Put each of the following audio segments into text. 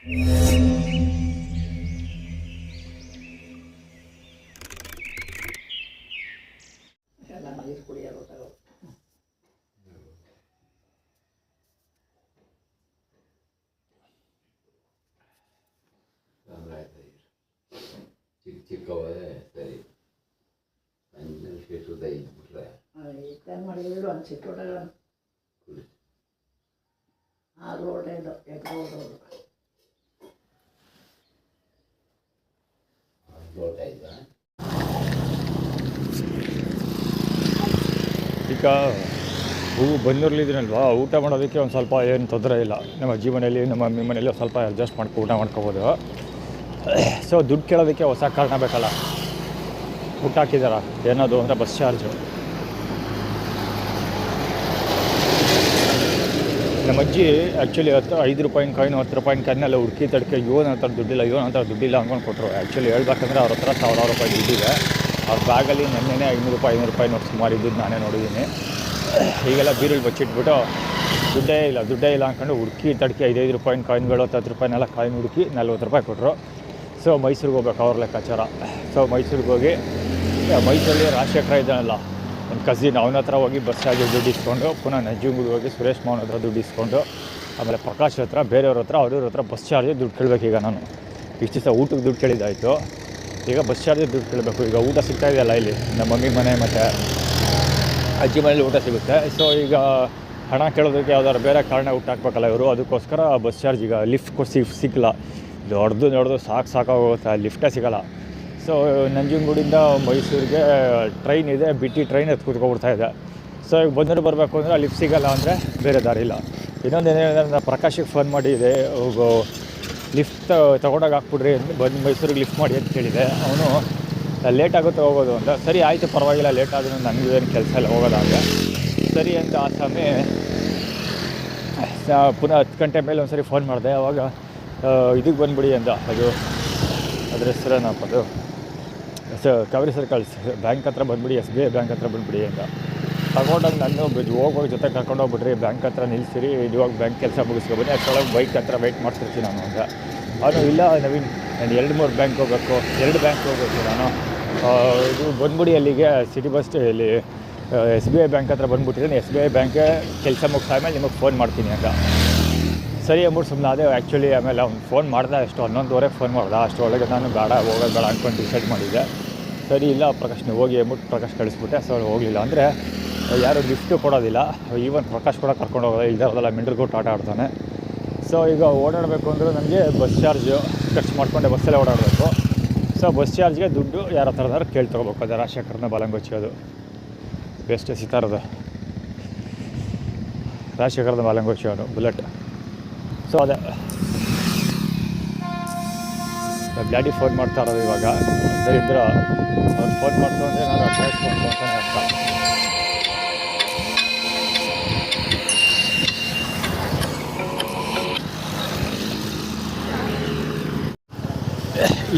ಎಲ್ಲ ನೀರು ಕುಡಿಯೋದು ತಗೋ. ಚಿಕ್ಕ ಚಿಕ್ಕವೇ ಸರಿ ಇಟ್ಬಿಟ್ರೆ ಮಾಡಿದ್ರು ಒಂದು ಚಿಕ್ಕ ಆರು ಒಳ್ಳೆಯದು ಎಗ್ರೋದು ಲೋಟ ಆಯ್ತಾ. ಈಗ ಹೂವು ಬಂದಿರಲಿದ್ದೀನಲ್ವಾ, ಊಟ ಮಾಡೋದಕ್ಕೆ ಒಂದು ಸ್ವಲ್ಪ ಏನು ತೊಂದರೆ ಇಲ್ಲ. ನಮ್ಮ ಅಜ್ಜಿ ಮನೇಲಿ ನಮ್ಮ ಮಮ್ಮಿ ಮನೇಲಿ ಸ್ವಲ್ಪ ಅಡ್ಜಸ್ಟ್ ಊಟ ಮಾಡ್ಕೋಬೋದು. ಸೊ ದುಡ್ಡು ಕೇಳೋದಕ್ಕೆ ಹೊಸ ಕಾರಣ ಬೇಕಲ್ಲ. ಊಟ ಹಾಕಿದಾರ ಏನದು ಅಂದರೆ ಬಸ್ ಚಾರ್ಜು. ನಮ್ಮ ಅಜ್ಜಿ ಆ್ಯಕ್ಚುಲಿ 5 ರೂಪಾಯಿನ ಕಾಯಿನು 10 ರೂಪಾಯಿನ ಕಾಯಿನೆಲ್ಲ ಹುಡುಕಿ ತಡಕೆ ಇವನ ಹತ್ರ ದುಡ್ಡಿಲ್ಲ ಅಂದ್ಕೊಂಡು ಕೊಟ್ಟರು. ಆ್ಯಕ್ಚುಲಿ ಹೇಳ್ಬೇಕಂದ್ರೆ ಅವ್ರ ಹತ್ರ 1000 ರೂಪಾಯಿ ದುಡ್ಡಿದೆ. ಅವ್ರ ಬ್ಯಾಗಲ್ಲಿ ನೆನ್ನೆನೇ 500 ರೂಪಾಯಿ ನೋಟ್ ಸುಮಾರು ಇದ್ದದ್ದು ನಾನೇ ನೋಡಿದ್ದೀನಿ. ಈಗೆಲ್ಲ ಬೀರಲ್ಲಿ ಬಚ್ಚಿಟ್ಬಿಟ್ಟು ದುಡ್ಡೇ ಇಲ್ಲ ಅಂದ್ಕೊಂಡು ಹುಡುಕಿ ತಡಕೆ 5 ರೂಪಾಯಿನ ಕಾಯಿನ್ಗಳು 10 ರೂಪಾಯಿನೆಲ್ಲ ಕಾಯಿನ್ ಹುಡುಕಿ 40 ರೂಪಾಯಿ ಕೊಟ್ಟರು. ಸೊ ಮೈಸೂರಿಗೆ ಹೋಗ್ಬೇಕು ಅವ್ರ ಲೆಕ್ಕಾಚಾರ. ಸೊ ಮೈಸೂರಿಗೆ ಹೋಗಿ ಮೈಸೂರಲ್ಲಿ ರಾಜಶೇಖರ ಇದ್ದಾನಲ್ಲ ಒಂದು ಕಸಿನ್, ಅವನ ಹತ್ರ ಹೋಗಿ ಬಸ್ ಚಾರ್ಜ್ ದುಡ್ಡು ಇಸ್ಕೊಂಡು, ಪುನಃ ನಂಜನಗೂಡಿಗೆ ಹೋಗಿ ಸುರೇಶ್ ಮಾವನ ಹತ್ರ ದುಡ್ಡು ಇಸ್ಕೊಂಡು, ಆಮೇಲೆ ಪ್ರಕಾಶ್ ಹತ್ರ ಬೇರೆಯವ್ರ ಹತ್ರ ಬಸ್ ಚಾರ್ಜ್ ದುಡ್ಡು ಕೇಳಬೇಕು. ಈಗ ನಾನು ಇಷ್ಟು ದಿವಸ ಊಟಕ್ಕೆ ದುಡ್ಡು ಕೇಳಿದ್ದಾಯಿತು, ಈಗ ಬಸ್ ಚಾರ್ಜ್ ದುಡ್ಡು ಕೇಳಬೇಕು. ಈಗ ಊಟ ಸಿಗ್ತಾ ಇದೆಯಲ್ಲ ಇಲ್ಲಿ ನಮ್ಮ ಮಮ್ಮಿ ಮನೆ ಮತ್ತು ಅಜ್ಜಿ ಮನೇಲಿ ಊಟ ಸಿಗುತ್ತೆ. ಸೊ ಈಗ ಹಣ ಕೇಳೋದಕ್ಕೆ ಯಾವ್ದಾದ್ರು ಬೇರೆ ಕಾರಣ ಊಟ ಹಾಕ್ಬೇಕಲ್ಲ ಇವರು, ಅದಕ್ಕೋಸ್ಕರ ಬಸ್ ಚಾರ್ಜ್ ಈಗ ಲಿಫ್ಟ್ ಸಿಕ್ಕಲ್ಲ. ದೊಡ್ಡದು ಸಾಕಾಗೋಗುತ್ತೆ, ಲಿಫ್ಟೇ ಸಿಗೋಲ್ಲ. ಸೊ ನಂಜನಗೂಡಿಂದ ಮೈಸೂರಿಗೆ ಟ್ರೈನ್ ಇದೆ, ಬಿಟ್ಟು ಟ್ರೈನ್ ಕೂತ್ಕೊಬಿಡ್ತಾ ಇದೆ. ಸೊ ಈಗ ಬರಬೇಕು ಅಂದರೆ ಲಿಫ್ಟ್ ಸಿಗೋಲ್ಲ ಅಂದರೆ ಬೇರೆ ದಾರಿ ಇಲ್ಲ. ಇನ್ನೊಂದು ಏನೇಳಿದ್ರೆ ನಾನು ಪ್ರಕಾಶಿಗೆ ಫೋನ್ ಮಾಡಿದೆ, ಲಿಫ್ಟ್ ತೊಗೊಂಡಾಗ ಹಾಕ್ಬಿಡ್ರಿ ಬಂದು ಮೈಸೂರಿಗೆ ಲಿಫ್ಟ್ ಮಾಡಿ ಅಂತ ಕೇಳಿದೆ. ಅವನು ಲೇಟ್ ಆಗುತ್ತೆ ಹೋಗೋದು ಅಂತ. ಸರಿ ಆಯಿತು ಪರವಾಗಿಲ್ಲ, ಲೇಟ್ ಆದರೂ ನನಗೇನು ಕೆಲಸ ಇಲ್ಲ ಹೋಗೋದಾಗ ಸರಿ ಅಂತ ಆ ಸಮಯ ಪುನಃ 10 ಗಂಟೆ ಮೇಲೆ ಒಂದು ಸರಿ ಫೋನ್ ಮಾಡಿದೆ. ಆವಾಗ ಇದಕ್ಕೆ ಬಂದುಬಿಡಿ ಅಂದ. ಅದ್ರ ಹೆಸರೇನಪ್ಪ ಅದು, ಕಾವೇರಿ ಸರ್ಕಲ್ ಬ್ಯಾಂಕ್ ಹತ್ರ ಬಂದುಬಿಡಿ, SBI ಬ್ಯಾಂಕ್ ಹತ್ರ ಬಂದುಬಿಡಿ ಅಂತ. ತಗೊಂಡಾಗ ನಾನು ಹೋಗೋವಾಗ ಜೊತೆ ಕರ್ಕೊಂಡೋಗ್ಬಿಟ್ರಿ, ಬ್ಯಾಂಕ್ ಹತ್ರ ನಿಲ್ಲಿಸಿರಿ, ಇವಾಗ ಬ್ಯಾಂಕ್ ಕೆಲಸ ಮುಗಿಸ್ಕೊಬನ್ನಿ, ಅಷ್ಟರೊಳಗೆ ಬೈಕ್ ಹತ್ರ ವೆಯ್ಟ್ ಮಾಡಿಸ್ತಿರ್ತೀನಿ ನಾನು ಅಂತ. ಅವನು ಇಲ್ಲ ನವೀನ್, ನಾನು 2-3 ಬ್ಯಾಂಕ್ ಹೋಗಬೇಕು, 2 ಬ್ಯಾಂಕ್ ಹೋಗಬೇಕು ನಾನು, ಇದು ಬಂದುಬಿಡಿ ಅಲ್ಲಿಗೆ ಸಿಟಿ ಬಸ್ ಇಲ್ಲಿ SBI ಬ್ಯಾಂಕ್ ಹತ್ರ ಬಂದುಬಿಟ್ಟಿದ್ದೀನಿ, SBI ಬ್ಯಾಂಕ್ಗೆ ಕೆಲಸ ಮುಗಿಸಾದ್ಮೇಲೆ ನಿಮಗೆ ಫೋನ್ ಮಾಡ್ತೀನಿ ಅಂತ. ಸರಿ ಅಂದ್ಬಿಟ್ಟು ಸುಮ್ಮನೆ ಅದೇ. ಆ್ಯಕ್ಚುಲಿ ಆಮೇಲೆ ಅವ್ನು ಫೋನ್ ಮಾಡ್ದೆ, ಅಷ್ಟು 11:30 ಫೋನ್ ಮಾಡ್ದೆ. ಅಷ್ಟರೊಳಗೆ ನಾನು ಹೋಗೋದು ಬೇಡ ಅಂದ್ಕೊಂಡು ಡಿಸೈಡ್ ಮಾಡಿದ್ದೆ. ಸರಿ ಇಲ್ಲ ಪ್ರಕಾಶ್ ನೀವು ಹೋಗಿ ಅಂದ್ಬಿಟ್ಟು ಪ್ರಕಾಶ್ ಕಳಿಸ್ಬಿಟ್ಟೆ. ಸೊ ಹೋಗಲಿಲ್ಲ ಅಂದರೆ ಯಾರು ಲಿಫ್ಟು ಕೊಡೋದಿಲ್ಲ, ಈವನ್ ಪ್ರಕಾಶ್ ಕೂಡ ಕರ್ಕೊಂಡು ಹೋಗೋದು, ಇದಾರದಲ್ಲ ಮಿಂಡ್ರಿಗೋಟ್ ಆಟ ಆಡ್ತಾನೆ. ಸೊ ಈಗ ಓಡಾಡಬೇಕು ಅಂದರೆ ನನಗೆ ಬಸ್ ಚಾರ್ಜು ಖರ್ಚು ಮಾಡಿಕೊಂಡೆ ಬಸ್ಸಲ್ಲೇ ಓಡಾಡಬೇಕು. ಸೊ ಬಸ್ ಚಾರ್ಜ್ಗೆ ದುಡ್ಡು ಯಾರ ಹತ್ರದಾದ್ರು ಕೇಳಿ ತೊಗೋಬೇಕು. ಅದೇ ರಾಜಶೇಖರನ ಬಾಲಂಗೊಚ್ಚೋದು ಬೆಸ್ಟ್ ಸಿತಾರದ ರಾಜಶೇಖರದ ಬಾಲಂಗೊಚ್ಚೋನು ಬುಲೆಟ್. ಸೊ ಅದೇ ಡ್ಯಾಡಿ ಫೋನ್ ಮಾಡ್ತಾ ಇರೋದು ಇವಾಗ. ಅದರಿಂದ ಅವ್ರು ಫೋನ್ ಮಾಡ್ತು ಅಂದರೆ ನಾನು ಅಡ್ರೆಸ್ ಮಾಡ್ತು ಅಂತಲೇ ಅರ್ಥ.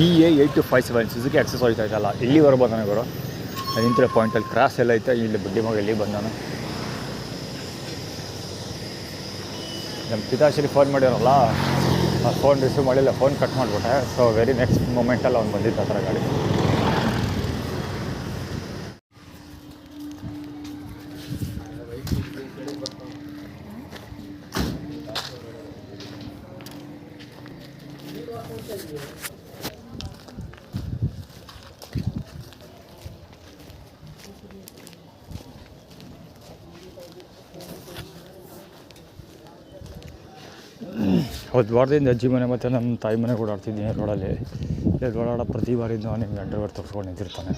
EA8257 ಸುಜುಕಿ ಆಕ್ಸೆಸ್ ಹೋಗ್ತಾ ಇದ್ದಲ್ಲ, ಇಲ್ಲಿ ಬರ್ಬೋದು ನನಗವರು. ನಿಂತಿರೋ ಪಾಯಿಂಟಲ್ಲಿ ಕ್ರಾಸ್ ಎಲ್ಲ ಐತೆ, ಇಲ್ಲಿ ಬಡ್ಡಿ ಮಗ ಇಲ್ಲಿ ಬಂದು ನಾನು ನಮ್ಮ ಪಿತಾಶ್ರೀ ಫೋನ್ ಮಾಡಿರೋಲ್ಲ, ಫೋನ್ ರಿಸೀವ್ ಮಾಡಿಲ್ಲ, ಫೋನ್ ಕಟ್ ಮಾಡಿಬಿಟ್ಟೆ. ಸೊ ವೆರಿ ನೆಕ್ಸ್ಟ್ ಮೂಮೆಂಟಲ್ಲಿ ಅವ್ನು ಬಂದಿದ್ದ ಆ ಥರ ಗಾಡಿ. ಹೌದು, ವಾರದಿಂದ ಅಜ್ಜಿ ಮನೆ ಮತ್ತು ನನ್ನ ತಾಯಿ ಮನೆ ಓಡಾಡ್ತಿದ್ದೀನಿ ರೋಡಲ್ಲಿ. ಓಡಾಡೋ ಪ್ರತಿ ಬಾರಿದ್ದು ನಿಮ್ಗೆ ಅಂಡರ್ವೇರ್ ತರಿಸ್ಕೊಂಡು ನಿಂತಿರ್ತಾನೆ.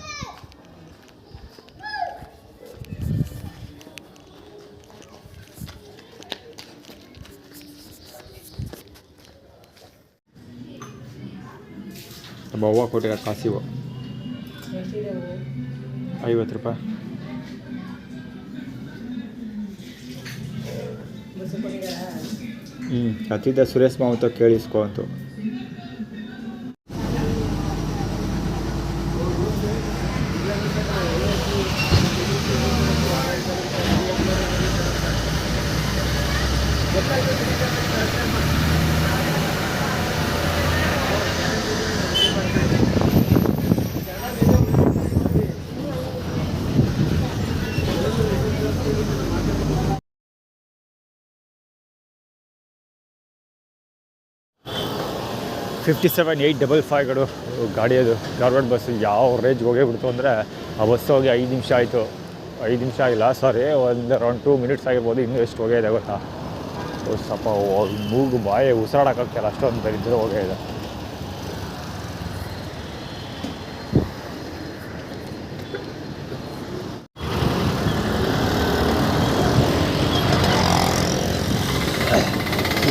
ನಮ್ಮ ಅವ್ವ ಕೊಟ್ಟಿರೋ ಕಾಸಿವು 50 ರೂಪಾಯಿ. ಹತ್ತಿದ್ದ ಸುರೇಶ್ ಮಾವಂತ ಕೇಳಿಸ್ಕೊ ಅಂತು. 57-855 ಗಾಡಿ ಅದು ಧಾರವಾಡ ಬಸ್ಸು ಯಾವ ರೇಂಜ್ ಹೋಗೇ ಬಿಡ್ತು ಅಂದರೆ ಆ ಬಸ್ ಹೋಗಿ 5 ನಿಮಿಷ ಆಯಿತು. 5 ನಿಮಿಷ ಆಗಿಲ್ಲ, ಸಾರಿ, ಒಂದು ಅರೌಂಡ್ 2 ಮಿನಿಟ್ಸ್ ಆಗಿರ್ಬೋದು. ಇನ್ನೂ ಎಷ್ಟು ಹೋಗಿದೆ ಗೊತ್ತಾ? ಸ್ವಲ್ಪ ಮೂಗು ಬಾಯಿ ಉಸಿರಾಡೋಕ್ಕಾಗ್ತಿಲ್ಲ, ಅಷ್ಟೊಂದು ದರಿದ್ರೆ ಹೋಗೇ ಇದೆ.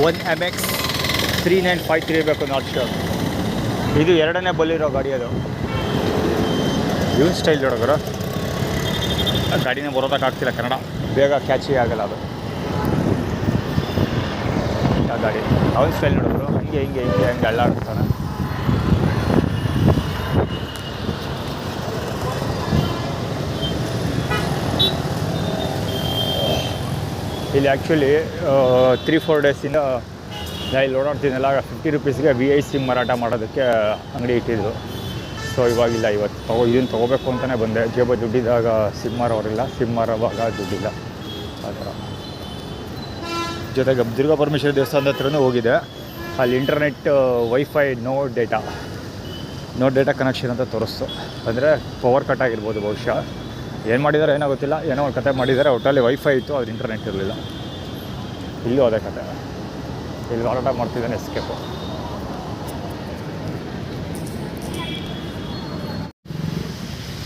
ಒನ್ MX 3953 ಬೇಕು, ನಾಟ್ ಶೋರ್. ಇದು 2ನೇ ಬಲ್ಲಿರೋ ಗಾಡಿ ಅದು. ಇವನ್ ಸ್ಟೈಲ್ ನೋಡೋರು, ಗಾಡಿನೇ ಬರೋದಕ್ಕಾಗ್ತಿಲ್ಲ, ಕನ್ನಡ ಬೇಗ ಕ್ಯಾಚಿ ಆಗಲ್ಲ ಅದು ಆ ಗಾಡಿ. ಅವನ ಸ್ಟೈಲ್ ನೋಡೋರು, ಹಿಂಗೆ ಅಳ್ಳಾಡ್ತಾನೆ. ಇಲ್ಲಿ ಆ್ಯಕ್ಚುಲಿ 3-4 ಡೇಸಿಂದ ನಾ ಇಲ್ಲಿ ಓಡಾಡ್ತೀನಲ್ಲ, 50 ರೂಪೀಸ್ಗೆ VI ಸಿಮ್ ಮಾರಾಟ ಮಾಡೋದಕ್ಕೆ ಅಂಗಡಿ ಇಟ್ಟಿದ್ರು. ಸೊ ಇವಾಗಿಲ್ಲ, ಇವತ್ತು ಇದನ್ನು ತೊಗೋಬೇಕು ಅಂತಲೇ ಬಂದೆ. ಜೇಬ ದುಡ್ಡಿದ್ದಾಗ ಸಿಮ್ ಮಾರೋರಿಲ್ಲ, ಸಿಮ್ ಮಾರೋವಾಗ ದುಡ್ಡಿಲ್ಲ, ಆ ಥರ. ಜೊತೆಗೆ ದುರ್ಗಾ ಪರಮೇಶ್ವರಿ ದೇವಸ್ಥಾನದ ಹತ್ರನೂ ಹೋಗಿದೆ. ಅಲ್ಲಿ internet wifi no data connection ಅಂತ ತೋರಿಸ್ತು. ಅಂದರೆ ಪವರ್ ಕಟ್ ಆಗಿರ್ಬೋದು ಬಹುಶಃ. ಏನು ಮಾಡಿದ್ದಾರೆ ಏನೋ ಗೊತ್ತಿಲ್ಲ, ಏನೋ ಒಂದು ಕತೆ ಮಾಡಿದ್ದಾರೆ. ಒಟ್ಟಲ್ಲಿ ವೈಫೈ ಇತ್ತು, ಅದು ಇಂಟರ್ನೆಟ್ ಇರಲಿಲ್ಲ. ಇಲ್ಲೂ ಅದೇ ಕತೆ. ಇಲ್ಲಿ ಮಾರಾಟ ಮಾಡ್ತಿದ್ದಾನೆ ಎಸ್ಕೇಪು.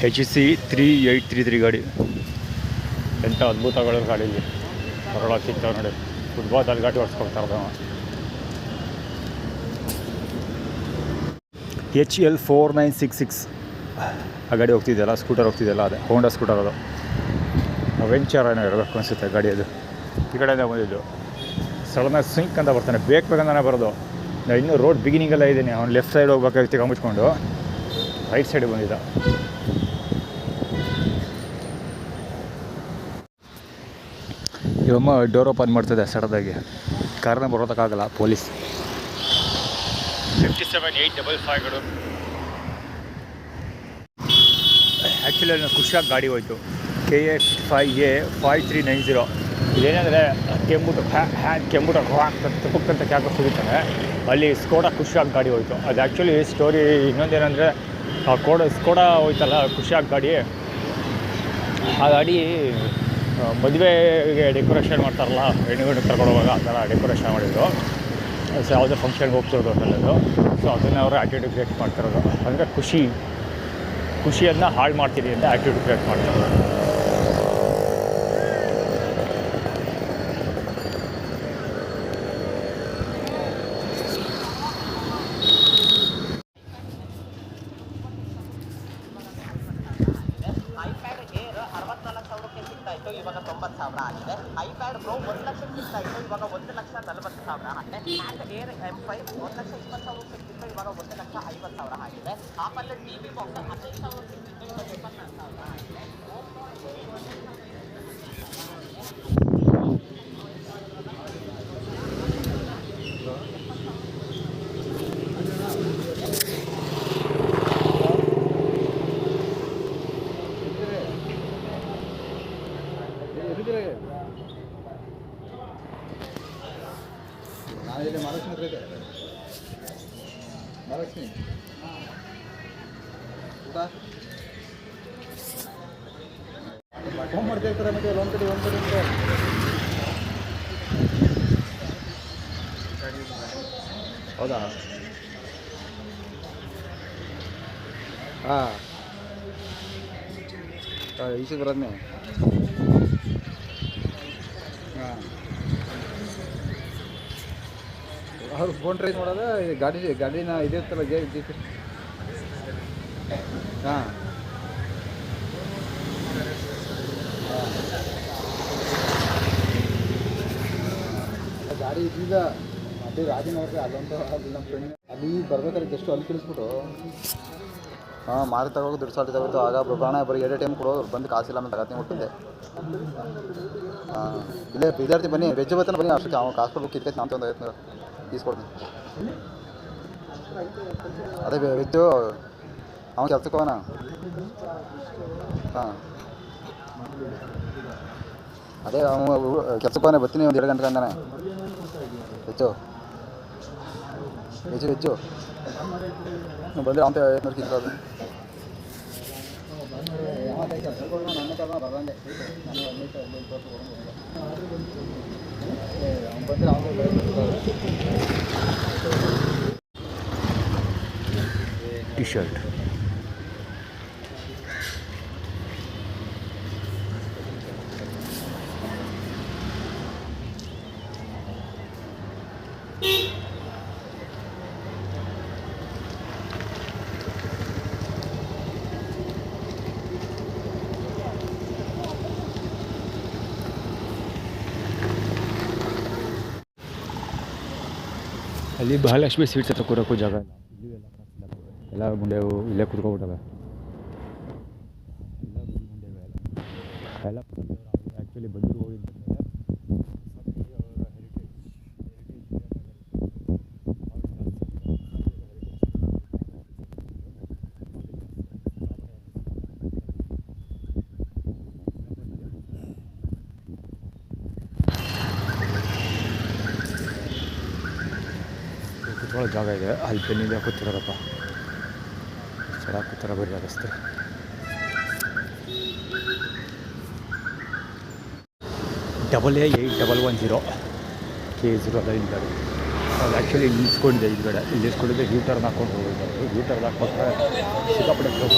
HC 3833 ಗಾಡಿ. ಎಂಥ ಅದ್ಭುತಗಳ ಗಾಡೀಲಿ ಹೊರಳ ಸಿಗ್ತಾವೆ ನೋಡಿ. ಫುಟ್ಬಾಲ್ ಗಾಡಿ ಓಡಿಸ್ಕೊಡ್ತಾ ಇರ್ತಾವ. HL 4966 ಆ ಗಾಡಿ ಹೋಗ್ತಿದ್ದೆಲ್ಲ, ಸ್ಕೂಟರ್ ಹೋಗ್ತಿದ್ದೆಲ್ಲ, ಅದೇ ಹೋಂಡಾ ಸ್ಕೂಟರ್. ಅದು ವೆಂಚರ್ ಏನೋ ಇರಬೇಕು ಅನಿಸುತ್ತೆ ಗಾಡಿ. ಅದು ಈ ಕಡೆಯಿಂದ ಬಂದಿದ್ದು. ಸಡನ್ನಾಗಿ ಸಿಂಕ್ ಅಂತ ಬರ್ತಾನೆ, ಬೇಕಂತಾನೆ ಬರೋದು. ನಾನು ಇನ್ನೂ ರೋಡ್ ಬಿಗಿನಿಂಗೆಲ್ಲ ಇದ್ದೀನಿ. ಅವ್ನು ಲೆಫ್ಟ್ ಸೈಡ್ ಹೋಗ್ಬೇಕಾಗಿ ತಿಗೊಂಬಿಟ್ಕೊಂಡು ರೈಟ್ ಸೈಡ್ ಬಂದಿದ್ದ. ಇವಮ್ಮ ಡೋರ್ ಓಪನ್ ಮಾಡ್ತಿದ್ದೆ ಸಡನ್ನಾಗಿ. ಕಾರಣ ಬರೋದಕ್ಕಾಗಲ್ಲ, ಪೊಲೀಸ್. 57-855 ಆ್ಯಕ್ಚುಲಿ ನಾನು ಖುಷಿಯಾಗಿ ಗಾಡಿ ಹೋಯ್ತು. KA 5A 5390. ಇದೇನೆಂದರೆ ಕೆಂಬುಟ ತುಪ್ಪಕ್ಕಂತ ಕ್ಯಾಕ ಸಿಗುತ್ತಾನೆ. ಅಲ್ಲಿ ಸ್ಕೋಡಾ ಖುಷಿಯಾಗಿ ಗಾಡಿ ಹೋಯ್ತು. ಅದು ಆ್ಯಕ್ಚುಲಿ ಸ್ಟೋರಿ ಇನ್ನೊಂದೇನೆಂದರೆ, ಆ ಸ್ಕೋಡಾ ಹೋಯ್ತಲ್ಲ ಖುಷಿಯಾಗಿ ಗಾಡಿ. ಆ ಗಾಡಿ ಮದುವೆಗೆ ಡೆಕೋರೇಷನ್ ಮಾಡ್ತಾರಲ್ಲ, ಹೆಣ್ಣುಗಂಡು ಕರ್ಕೊಂಡೋಗುವಾಗ ಆ ಥರ ಡೆಕೋರೇಷನ್ ಮಾಡಿದ್ರು. ಸೊ ಯಾವುದೇ ಫಂಕ್ಷನ್ಗೆ ಹೋಗ್ತಿರೋದು ಅಂತಲ್ಲದು. ಸೊ ಅದನ್ನು ಅವರು ಆ್ಯಟಿಟ್ಯೂಡ್ ಕ್ರಿಯೇಟ್ ಮಾಡ್ತಿರೋದು. ಅಂದರೆ ಖುಷಿಯನ್ನು ಹಾಳು ಮಾಡ್ತೀನಿ ಅಂತ ಆ್ಯಟಿಟ್ಯೂಡ್ ಕ್ರಿಯೇಟ್ ಮಾಡ್ತಾರೆ. ಇವಾಗ 90,000 ಆಗಿದೆ. iPad Pro 1 ಲಕ್ಷಕ್ಕೆ ಸಿಗ್ತಾ ಇತ್ತು, ಇವಾಗ 1,40,40,000 ಆಗಿದೆ. Mac Air M5 1,20,000 ಸಿಗ್ತಿತ್ತು, ಇವಾಗ 1,50,000 ಆಗಿದೆ. ಆಪಲ್ TV ಬಾಕ್ಸ್ 15,000 ಸಿಗ್ತಿತ್ತು, ಇವಾಗ 24,000 ಆಗಿದೆ. ಮಹಾಲಕ್ಷ್ಮಿ ಊಟ ಫೋನ್ ಮಾಡ್ತಾ ಇರ್ತಾರೆ. ಮತ್ತೆ ಒಂದು ಕಡೆ ಹೌದಾ? ಹಾಂ ಈಚೆ ಬರೋದನ್ನೇ. ಹಾಂ ಅವ್ರು ಫೋನ್ ಟ್ರೈ ಮಾಡೋದ ಗಾಡಿನ ಇದೆ ಇರ್ತಲ್ಲ ಜೀಪ್. ಹಾಂ ಗಾಡಿ ಇದೀಗ ಅದೇ ರಾಜನವ್ರಿಗೆ ಅಲ್ಲೊಂದು ಅಲ್ಲಿ ನಮ್ಮ ಫ್ರೆಂಡ್ ಅಲ್ಲಿ ಬರ್ಬೇಕಾದ್ರೆ ಜಸ್ಟ್ ಅಲ್ಲಿ ಕಳಿಸ್ಬಿಟ್ಟು ಹಾಂ ಮಾರಿ ತಗೋಗಿ ದುಡ್ಡು ಸಾಲ್ಟಿ ತಗೋದು. ಆಗ ಪ್ರಾಣ ಬರೀ 2 ಟೈಮ್ ಕೊಡೋ, ಬಂದು ಕಾಸಿಲ್ಲ ಅಂತ ತಗತ್ತೀನಿ ಕೊಟ್ಟಿದ್ದೆ. ಹಾಂ ಇಲ್ಲೇ ವಿದ್ಯಾರ್ಥಿ ಬನ್ನಿ, ವೆಜ್ ಬತ್ತಾನೆ ಬನ್ನಿ. ಅಷ್ಟಕ್ಕೆ ಅವ್ನು ಕಾಸು ಕೊಡ್ಬೇಕು ಕಿತ್ಕೈತೆ ನಾನು ಒಂದು 50 ತೀಸ್ಕೊಡ್ತೀನಿ. ಅದೇ ವೆಜ್ಜು ಅವ್ನು ಕೆಲ್ಸಕ್ಕೆ ಹೋಗೋಣ. ಹಾಂ ಅದೇ ಅವನು ಕೆಲ್ಸಕ್ಕೆ ಹೋಗೋಣ, ಬರ್ತೀನಿ ಒಂದು 2 ಗಂಟೆ ಅಂದಾನೆ. ವೆಜ್ಜು ಬಂದರೆ ಅಂತ ನೋಡ್ಕಿದ್ರು ಅದು ಟಿ ಶರ್ಟ್ ಅಲ್ಲಿ ಮಹಾಲಕ್ಷ್ಮಿ ಸ್ವೀಟ್ಸ್ ಹತ್ರ ಕೂರೋಕ್ಕೂ ಜಾಗ ಇಲ್ಲ ಇಲ್ಲಿ ಎಲ್ಲ ಮುಂದೆ ಇಲ್ಲೇ ಕುತ್ಕೊಬಿಟ್ಟವೆ ಎಲ್ಲ ಆ್ಯಕ್ಚುಲಿ ಬಂದು ಹೋಗಿದ್ದ ಕುತ್ಕೊಳ್ಳೋ ಜಾಗ ಇದೆ ಅಲ್ಲಿ ಬೆನ್ನಿಂದ ಕೂತಿರೋದಪ್ಪ ಚೆನ್ನಾಗಿ ಕೂತಿರೋ ಬರೀ ರಸ್ತೆ AA8110 K0 ಅದ ಇಲ್ಲಿ ಗಾಡಿ ಅದು ಆ್ಯಕ್ಚುಲಿ ನಿಲ್ಸ್ಕೊಂಡಿದೆ ಈ ಕಡೆ ಇಲ್ಲಿ ನಿಲ್ಸ್ಕೊಂಡಿದ್ದೆ ಯೂ ಟರ್ನ್ ಹಾಕ್ಕೊಂಡು ಹೋಗಿದ್ದಾರೆ ಯೂ ಟರ್ನ್ ಹಾಕ್ಕೊಂಡ್ರೆ ಸಿಕ್ಕಾಪಟ್ಟೆ ಕ್ಲೋಸ್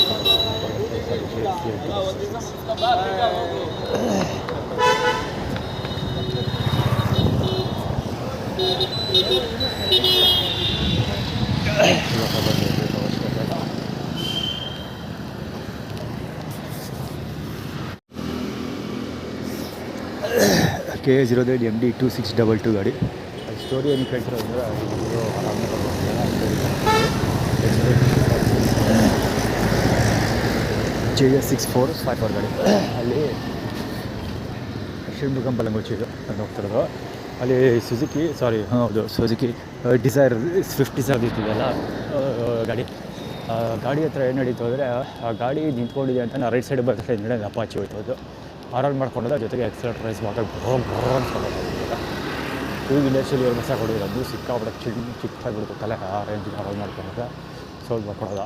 K08 MD 2622 ಗಾಡಿ ಸ್ಟೋರಿ ಏನು ಕೇಳ್ತಿರೋ ಅಂದರೆ JS6454 ಗಾಡಿ ಅಲ್ಲಿ ಶಿವಮೊಗ್ಗ ಬಲಂಗೋಚಿದು ನಾನು ಹೋಗ್ತಿರೋದು ಅಲ್ಲಿ ಸುಜುಕಿ ಡಿಸೈರ್ ಸ್ವಿಫ್ಟ್ ಡಿಸೈರ್ ಇರ್ತಿದೆಯಲ್ಲ ಗಾಡಿ ಗಾಡಿ ಹತ್ರ ಏನು ನಡೀತು ಅಂದರೆ ಆ ಗಾಡಿ ನಿಂತ್ಕೊಂಡಿದೆ ಅಂತ ನಾನು ರೈಟ್ ಸೈಡ್ ಬರ್ತಾ ಹಿಂದೆ ಅಪಾಚಿ ಹೋಯ್ತು ಅದು ಆರಾಲ್ ಮಾಡ್ಕೊಂಡೋದ ಜೊತೆಗೆ ಎಕ್ಸಲೇಟರ್ ರೈಸ್ ಮಾತ್ರ ಟೂ ವೀಲರ್ಸಲ್ಲಿ ಇವ್ರು ಮಸ ಕೊಡೋದು ಅದು ಸಿಕ್ಕಾಬಿಟ್ಟು ಚಿಕ್ಕಾಗ್ಬಿಡ್ತು ತಲೆ ಆ ರೇಂಜಿಗೆ ಆರಾಲ್ ಮಾಡ್ಕೊಂಡಾಗ ಸೋಲ್ವ್ ಮಾಡ್ಕೊಡೋದ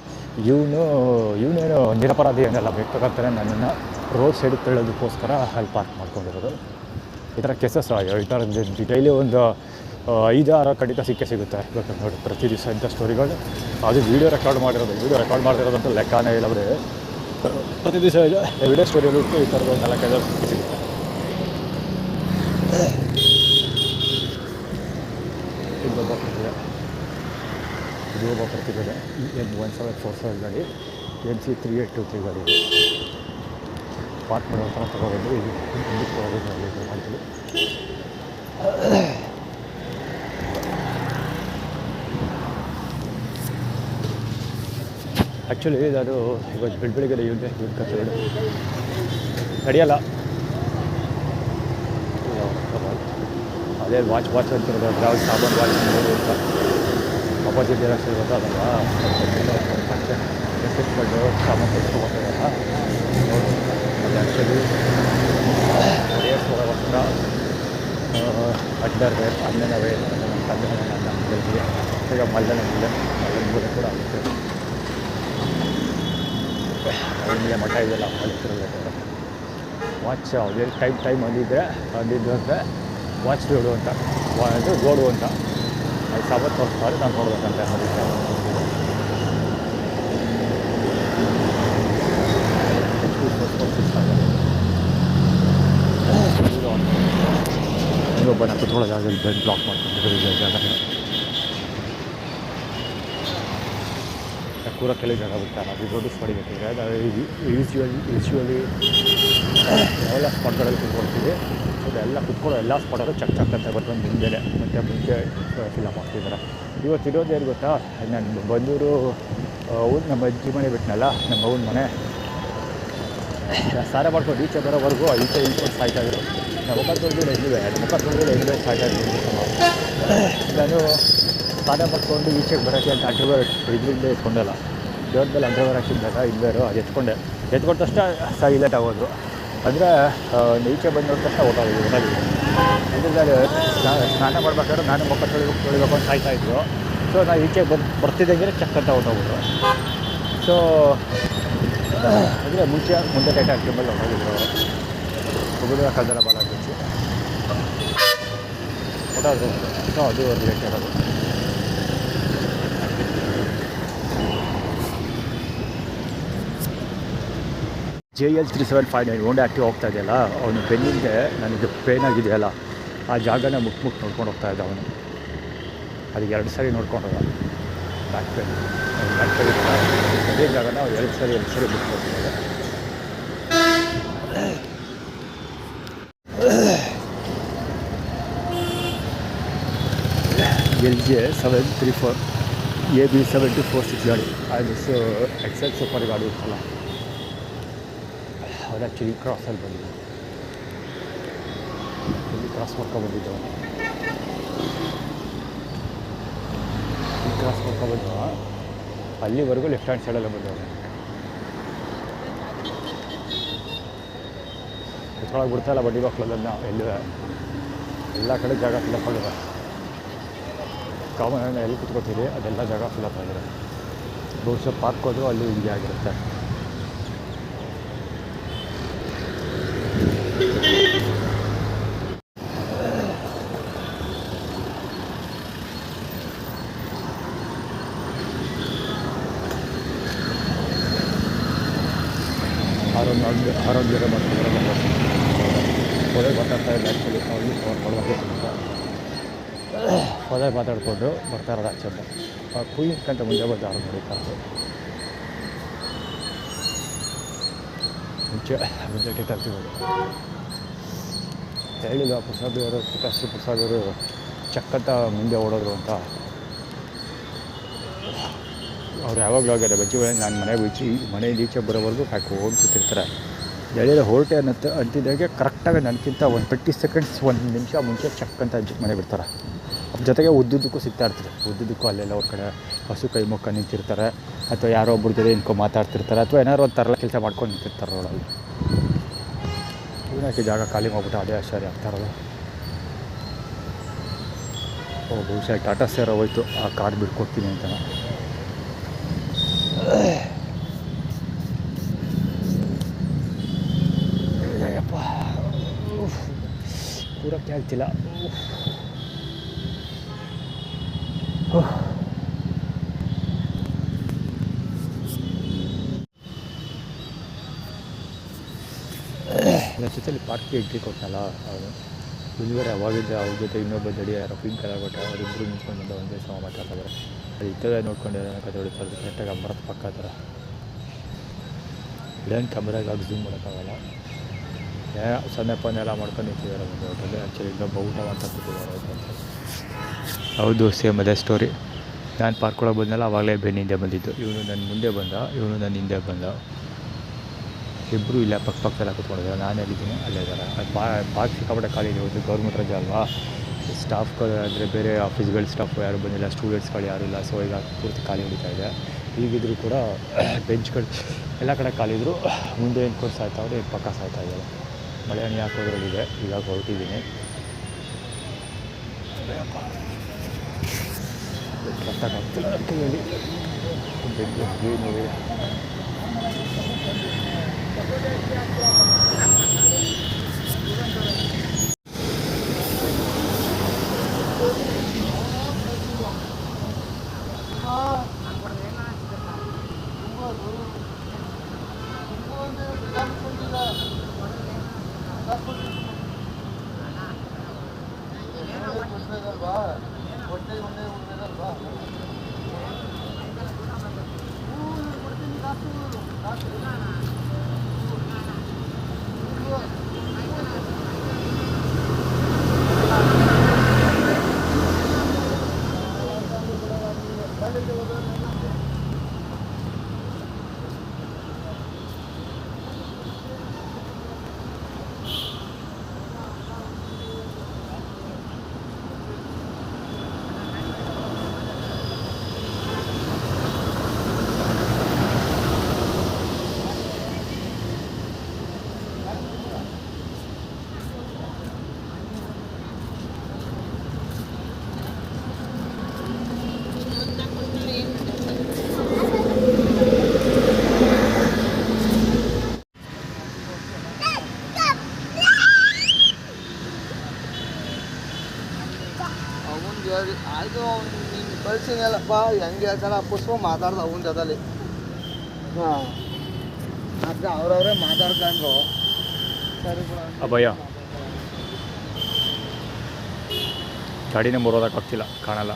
ಇವನೇನು ನಿರಪರಾಧಿ ಏನೆಲ್ಲ ಬೇಕಾಗ್ತಾರೆ ನನ್ನನ್ನು ರೋಡ್ ಸೈಡಿಗೆ ತಳ್ಳೋದಕ್ಕೋಸ್ಕರ ಅಲ್ಲಿ ಪಾರ್ಕ್ ಮಾಡ್ಕೊಂಡಿರೋದು ಈ ಥರ ಕೇಸಸ್ ಈ ಥರ ಡೈಲಿ ಒಂದು 5-6 ಖಂಡಿತ ಸಿಗುತ್ತೆ ಬೇಕಾದ್ರೆ ನೋಡಿ ಪ್ರತಿ ದಿವಸ ಇಂಥ ಸ್ಟೋರಿಗಳು ಅದು ವೀಡಿಯೋ ರೆಕಾರ್ಡ್ ಮಾಡಿರೋದಂತ ಲೆಕ್ಕನೇ ಇಲ್ಲ ಬರೀ ಪ್ರತಿ ದಿವಸ ಇದೆ ವಿಡಿಯೋ ಸ್ಟೋರಿಯಲ್ಲಿ ಈ ಥರದ ಒಂದು 4-5 ಸಿಗುತ್ತೆ ಇದೊಬ್ಬ ಬರ್ತಿದೆ N1747 ಗಾಡಿ NC3823 ಗಾಡಿ ಪಾರ್ಕ್ ಮಾಡೋ ಥರ ತೊಗೊಬಂದು ಇದು ಮುಂದಕ್ಕೆ ಹೋಗೋದು ಮಾಡ್ತೀವಿ ಆ್ಯಕ್ಚುಲಿ ನಾನು ಇವತ್ತು ಬೆಳಗ್ಗೆ ಇವ್ರಿಗೆ ಕಥೆ ನಡೆಯಲ್ಲ ಅದೇ ವಾಚ್ ಅಂತಿರೋದು ಯಾವ ಸಾಬಾನು ವಾಚ್ ನೋಡೋದು ಅಂತ ಅಪೋಸಿಟ್ ಡೈರೆಕ್ಷನ್ ಗೊತ್ತಾಗಲ್ಲ ರೆಸ್ಪೆಕ್ಟ್ಕೊಂಡು ಸಾಮಾನು ತೆಗೆದುಕೊಳ್ತಾರಲ್ಲ ನೋಡಿ ಅದು ಆ್ಯಕ್ಚುಲಿ ವರ್ಷ ಅಂಡರ್ ವೇರ್ ಅನ್ನವೇ ನಮ್ಮ ತಂದೆ ನನ್ನ ಬೆಳಗ್ಗೆ ಈಗ ಮಲ್ಲನ ಮೂಲೆ ಕೂಡ ಆಗುತ್ತೆ ಇಲ್ಲೇ ಮಠ ಇದೆಯಲ್ಲ ಮಲ್ಲಿತಿರಬೇಕು ವಾಚ್ ಅದೇ ಟೈಮ್ ಅಂದಿದ್ದೆ ಅಂದರೆ ವಾಚ್ ರೋಡು ಅಂತ ಅದು ಗೋಡು ಅಂತ ಅದು ಸಾಬತ್ತು ತೋರಿಸ್ತಾರೆ ನಾನು ನೋಡ್ಬೇಕಂತೆ ಇನ್ನೊಬ್ಬ ನಾನು ಕುತ್ಕೊಳ್ಳೋ ಜಾಗದಲ್ಲಿ ಬೆಡ್ ಬ್ಲಾಕ್ ಮಾಡ್ಕೊಂಡು ಜಾಗ ಪೂರ ಕೆಲವು ಜಾಗ ಬಿಡ್ತಾರೆ ಅದು ದೊಡ್ಡ ಹೊಡಿಬೇಕಾದ್ರೆ ಅದು ಯೂಶ್ವಲಿ ಎಲ್ಲ ಸ್ಪಾಟ್ಗಳಲ್ಲಿ ಕುತ್ಕೊಳ್ತೀವಿ ಅದೆಲ್ಲ ಕುತ್ಕೊಳ್ಳೋ ಎಲ್ಲ ಸ್ಪಾಟಲ್ಲೂ ಚಕ್ ಅಂತ ಬರ್ಕೊಂಡು ಮುಂದೆನೆ ಮತ್ತು ಮುಂಚೆ ಫಿಲಮ್ ಮಾಡ್ತಿದ್ದಾರೆ ಇವತ್ತಿರೋದು ಏನು ಗೊತ್ತಾ ನಾನು ಬಂದೂರು ನಮ್ಮ ಅಜ್ಜಿ ಮನೆ ಬಿಟ್ಟನಲ್ಲ ನಮ್ಮ ಅವ್ನ ಮನೆ ಸಾರ ಮಾಡ್ಕೊಂಡು ಈಚೆ ಬರೋವರೆಗೂ ಈಚೆ ಇಳ್ಕೊಂಡು ಸಾಯ್ತಾಯಿದ್ರು ನಾವು ಮುಖ ತೊಳೆದಿಲ್ಲ ಎಲ್ಲಿವೆ ಸಾಯ್ತಾಯಿದ್ರು ನಾನು ಸಾರ ಮಾಡ್ಕೊಂಡು ಈಚೆಗೆ ಬರೋಕ್ಕೆ ಅಂತ ಅಂಡರ್ವೇರ್ ಇದರಿಂದ ಎತ್ಕೊಂಡಲ್ಲ ದೇವ್ರ ಮೇಲೆ ಅಂಡರ್ವೇರ್ ಹಾಕಿದ್ದಾಗ ಇಲ್ವೇರು ಅದು ಎತ್ಕೊಂಡ ತಕ್ಷಣ ಸೈಲೆಂಟ್ ಆಗೋದ್ರು ಅಂದರೆ ಈಚೆ ಬಂದು ನೋಡಿದ ತಕ್ಷಣ ಓಡಾಡಿದ್ರು ಅದರಿಂದ ಸ್ನಾನ ಮಾಡ್ಬೇಕಾದ್ರೆ ನಾನು ಮುಖ ತೊಳಿಬೇಕು ಅಂತ ಸಾಯ್ತಾಯಿದ್ರು ಸೊ ಸೊ ನಾವು ಈಚೆ ಬರ್ತಿದ್ದಂಗೆ ಚಕ್ಕಂತ ಹೊಟ್ಟೋಗ್ಬಿಟ್ರು. ಸೊ ಅಂದರೆ ಮುಂದೆ ಟೈಟಾಗಿ ಟೈಮಲ್ಲಿ ಹೊರಗಿದ್ರು ಹುಡುಗ ಕಲ್ದರ ಬಾಲ ಬಿಚ್ಚಿ ಹೊಟ್ಟೋದ್ರು. ಸೊ ಅದು ರಿಲೇಟ್ ಇರೋದು. JL 3759 ಹೋಂಡಾ ಆ್ಯಕ್ಟಿವ್ ಹೋಗ್ತಾ ಇದೆಯಲ್ಲ, ಅವನು ಬೆನ್ನಿಂದೆ ನನಗೆ ಪೇನ್ ಆಗಿದೆಯಲ್ಲ, ಆ ಜಾಗನ ಮುಟ್ಟು ನೋಡ್ಕೊಂಡು ಹೋಗ್ತಾ ಇದ್ದ ಅವನು. ಅದು 2 ಸಾರಿ ನೋಡ್ಕೊಂಡು ಹೋದ ಬ್ಯಾಕ್ ಪೇನ್ ಅದೇ ಜಾಗನ ಅವ್ರು 2 ಸಾರಿ ಬಿಟ್ಟು ಹೋಗ್ತಿದ್ದಾರೆ. LJ 734 AB 7246 ಗಾಡಿ, ಅದು ಎಕ್ಸೆಲ್ ಸೂಪರ್ ಗಾಡಿ ಇರ್ತಲ್ಲ, ಅವ್ರು ಆ್ಯಕ್ಚುಲಿ ಕ್ರಾಸಲ್ಲಿ ಬಂದಿದ್ದು, ಇಲ್ಲಿ ಕ್ರಾಸ್ ಮಾಡ್ಕೊಬಂದಿದ್ದು. ಕ್ರಾಸ್ ಮಾಡ್ಕೊಬಂದು ಅಲ್ಲಿವರೆಗೂ ಲೆಫ್ಟ್ ಹ್ಯಾಂಡ್ ಸೈಡಲ್ಲೇ ಬಂದವರು. ಕುತ್ಕೊಳಕ್ಕೆ ಬಿಡ್ತಾಯಿಲ್ಲ ಬಡ್ಡಿ ಮಕ್ಕಳನ್ನ, ಎಲ್ಲ ಕಡೆ ಜಾಗ ಫಿಲಪ್ ಆಗಿದೆ. ಕಾಮನ್ ಎಲ್ಲಿ ಕುತ್ಕೋತೀರಿ ಅದೆಲ್ಲ ಜಾಗ ಫಿಲಪ್ ಆಗಿದೆ. ಬಹುಶಃ ಪಾರ್ಕ್ ಹೋದರೂ ಅಲ್ಲಿ ಹಿಂಗೆ ಆಗಿರುತ್ತೆ. ಆರೋಗ್ಯ ಮಾಡ್ತಿದ್ದಾರೆ ಹೊರಗೆ ಮಾತಾಡ್ತಾ ಇಲ್ಲ. ಆ್ಯಕ್ಚುಲಿ ಅವ್ರಿಗೆ ಫೋನ್ ಮಾಡೋದು ಹೊರಗೆ ಮಾತಾಡಿಕೊಂಡು ಬರ್ತಾ ಇರೋದು ಆಚೆಂದ ಕುಯ್ಯಕ್ಕಂತ ಮುಂದೆ ಬಂದು ಅವ್ರು ನಡೀತಾ ಇರೋದು. ಮುಂಚೆ ಟಿಕೆಟ್ತಿಬೋದು ಹೇಳಿಲ್ಲ ಪ್ರಸಾದ್ ಅವರು, ಪಿಕಾಶ್ರೀ ಪ್ರಸಾದ್ ಅವರು ಚಕ್ಕಂತ ಮುಂದೆ ಓಡೋದ್ರು ಅಂತ. ಅವ್ರು ಯಾವಾಗಲೂ ಆಗಿದೆ ಬಜ್ಜಿಗಳನ್ನ ನಾನು ಮನೆಯಿಂದ ಈಚೆ ಬರೋವರೆಗೂ ಹಾಕೊಂಡು ಕೂತಿರ್ತಾರೆ. ಎಳೆಯ ಹೊರಟೆ ಅಂತಿದ್ದಾಗೆ ಕರೆಕ್ಟಾಗಿ ನನಗಿಂತ 20 ಸೆಕೆಂಡ್ಸ್ 1 ನಿಮಿಷ ಮುಂಚೆ ಚಕ್ಕಂತ ಮನೆ ಬಿಡ್ತಾರೆ. ಜೊತೆಗೆ ಉದ್ದುದ್ದಕ್ಕೂ ಸಿಗ್ತಾ ಇರ್ತಾರೆ. ಉದ್ದುದ್ದಕ್ಕೂ ಅಲ್ಲೆಲ್ಲ ಅವ್ರ ಕಡೆ ಹಸು ಕೈ ಮುಖ ನಿಂತಿರ್ತಾರೆ, ಅಥವಾ ಯಾರೋ ಒಬ್ಬರ ಜೊತೆ ನಿಂತ್ಕೊ ಮಾತಾಡ್ತಿರ್ತಾರೆ, ಅಥವಾ ಏನಾದ್ರು ಒಂದು ತರಲ ಕೆಲಸ ಮಾಡ್ಕೊಂಡು ನಿಂತಿರ್ತಾರೆ ರೋಡಲ್ಲಿ. ಇವನಾಕೆ ಜಾಗ ಖಾಲಿ ಮಾಡ್ಬಿಟ್ಟು ಅದೇ ಆಶ್ಚರ್ಯ ಆಗ್ತಾ ಇರೋದು. ಬಹುಶಃ ಟಾಟಾ ಸೇರೋ ಹೋಯ್ತು ಆ ಕಾರ್ ಬಿಟ್ಕೊಡ್ತೀನಿ ಅಂತ. ಅಯ್ಯಪ್ಪ ಕೂರಕ್ಕೆ ಆಗ್ತಿಲ್ಲ. ನನ್ನ ಜೊತೆಲಿ ಪಾರ್ಕ್ಗೆ ಎಂಟ್ರಿ ಕೊಟ್ಟನಲ್ಲ ಅವನು ಮುಂದುವರೆ ಅವಾಗಿದ್ದ ಅವ್ರ ಜೊತೆ ಇನ್ನೊಬ್ಬ ಜಡಿ ಯಾರೋ ಪಿಂಕ್ ಕಲರ್ ಕೊಟ್ಟ, ಅವರಿಬ್ಬರು ನಿಂತ್ಕೊಂಡು ಬಂದು ಒಂದೇ ಸಮ ಮಾತಾಡ್ತಾರೆ. ಅದು ಇತ್ತದೇ ನೋಡ್ಕೊಂಡು ಕತೆ ಹೊಡಿತಾರೆ. ಕರೆಕ್ಟಾಗಿ ಅಂಬರತ್ತು ಪಕ್ಕ ಥರ ಇಡೇನು ಕ್ಯಾಮ್ರಾಗ ಆಗಿ ಝೂಮ್ ಮಾಡೋಕ್ಕಾಗಲ್ಲ. ಸನ್ನೆಪ್ಪನ್ನೆಲ್ಲ ಮಾಡ್ಕೊಂಡು ನಿಂತಿದ್ದಾರೆ ಒಂದು ಹೋಟೆಲ್. ಆ್ಯಕ್ಚುಲಿ ಇನ್ನೊಬ್ಬ ಊಟ ಮಾತಾಡ್ತಿದ್ದಾರೆ ಅಂತ. ಹೌದು, ಸೇಮ್ ಅದೇ ಸ್ಟೋರಿ. ನಾನು ಪಾರ್ಕ್ ಒಳಗೆ ಬಂದಲ್ಲ, ಆವಾಗಲೇ ಬೆನ್ನಿಂದೆ ಬಂದಿದ್ದು. ಇವನು ನನ್ನ ಮುಂದೆ ಬಂದ, ಇವನು ನನ್ನ ಹಿಂದೆ ಬಂದ. ಇಬ್ಬರು ಇಲ್ಲ ಪಕ್ಕದಲ್ಲ ಕೂತ್ಕೊಂಡಿದ್ದಾರೆ. ನಾನು ಎಲ್ಲಿದ್ದೀನಿ ಅಲ್ಲೇ ಇದ್ದಾರೆ. ಅದು ಪಾರ್ಕ್ ಸಿಕ್ಕಾಪಟ್ಟೆ ಖಾಲಿ ಇದೆ. ಇವತ್ತು ಗೌರ್ಮೆಂಟ್ ರಜೆ ಅಲ್ವಾ, ಸ್ಟಾಫ್ಗಳು ಅಂದರೆ ಬೇರೆ ಆಫೀಸ್ಗಳ ಸ್ಟಾಫ್ ಯಾರು ಬಂದಿಲ್ಲ, ಸ್ಟೂಡೆಂಟ್ಸ್ಗಳು ಯಾರೂ ಇಲ್ಲ. ಸೊ ಈಗ ಪೂರ್ತಿ ಖಾಲಿ ಹಿಡಿತಾ ಇದೆ. ಈಗಿದ್ರು ಕೂಡ ಬೆಂಚ್ಗಳು ಎಲ್ಲ ಕಡೆ ಖಾಲಿ ಇದ್ದರು. ಮುಂದೆ ಏನು ಕೋರ್ಸ್ ಸಾಯ್ತಾವ್ರೆ, ಪಕ್ಕ ಸಾಯ್ತಾ ಇದ್ದಾರೆ. ಮಳೆ ಹನಿ ಹಾಕೋದ್ರಲ್ಲಿದೆ. ಇವಾಗ ಹೊರಟಿದ್ದೀನಿ. ಕಷ್ಟಕ್ಕಾಗ್ತಿಲ್ಲ ಕೈಯಲ್ಲಿ ಬೆಂಗಳೂರು. ಆಯಿತು ನೀನು ಕಳ್ಸಿನಲ್ಲಪ್ಪ ಹೆಂಗೆ ಹೇಳ್ತಾರ ಪುಷ್ಪ ಮಾತಾಡ್ದು ಅವನ ಜೊತೆಲಿ ಹಾಂ ಆದರೆ ಅವ್ರವರೇ ಮಾತಾಡ್ಕೊಂಡ್ರು ಸರಿ ಬಿಡ ಅಭಯ ಗಾಡಿನೇ ಬರೋದಕ್ಕಾಗ್ತಿಲ್ಲ, ಕಾಣಲ್ಲ.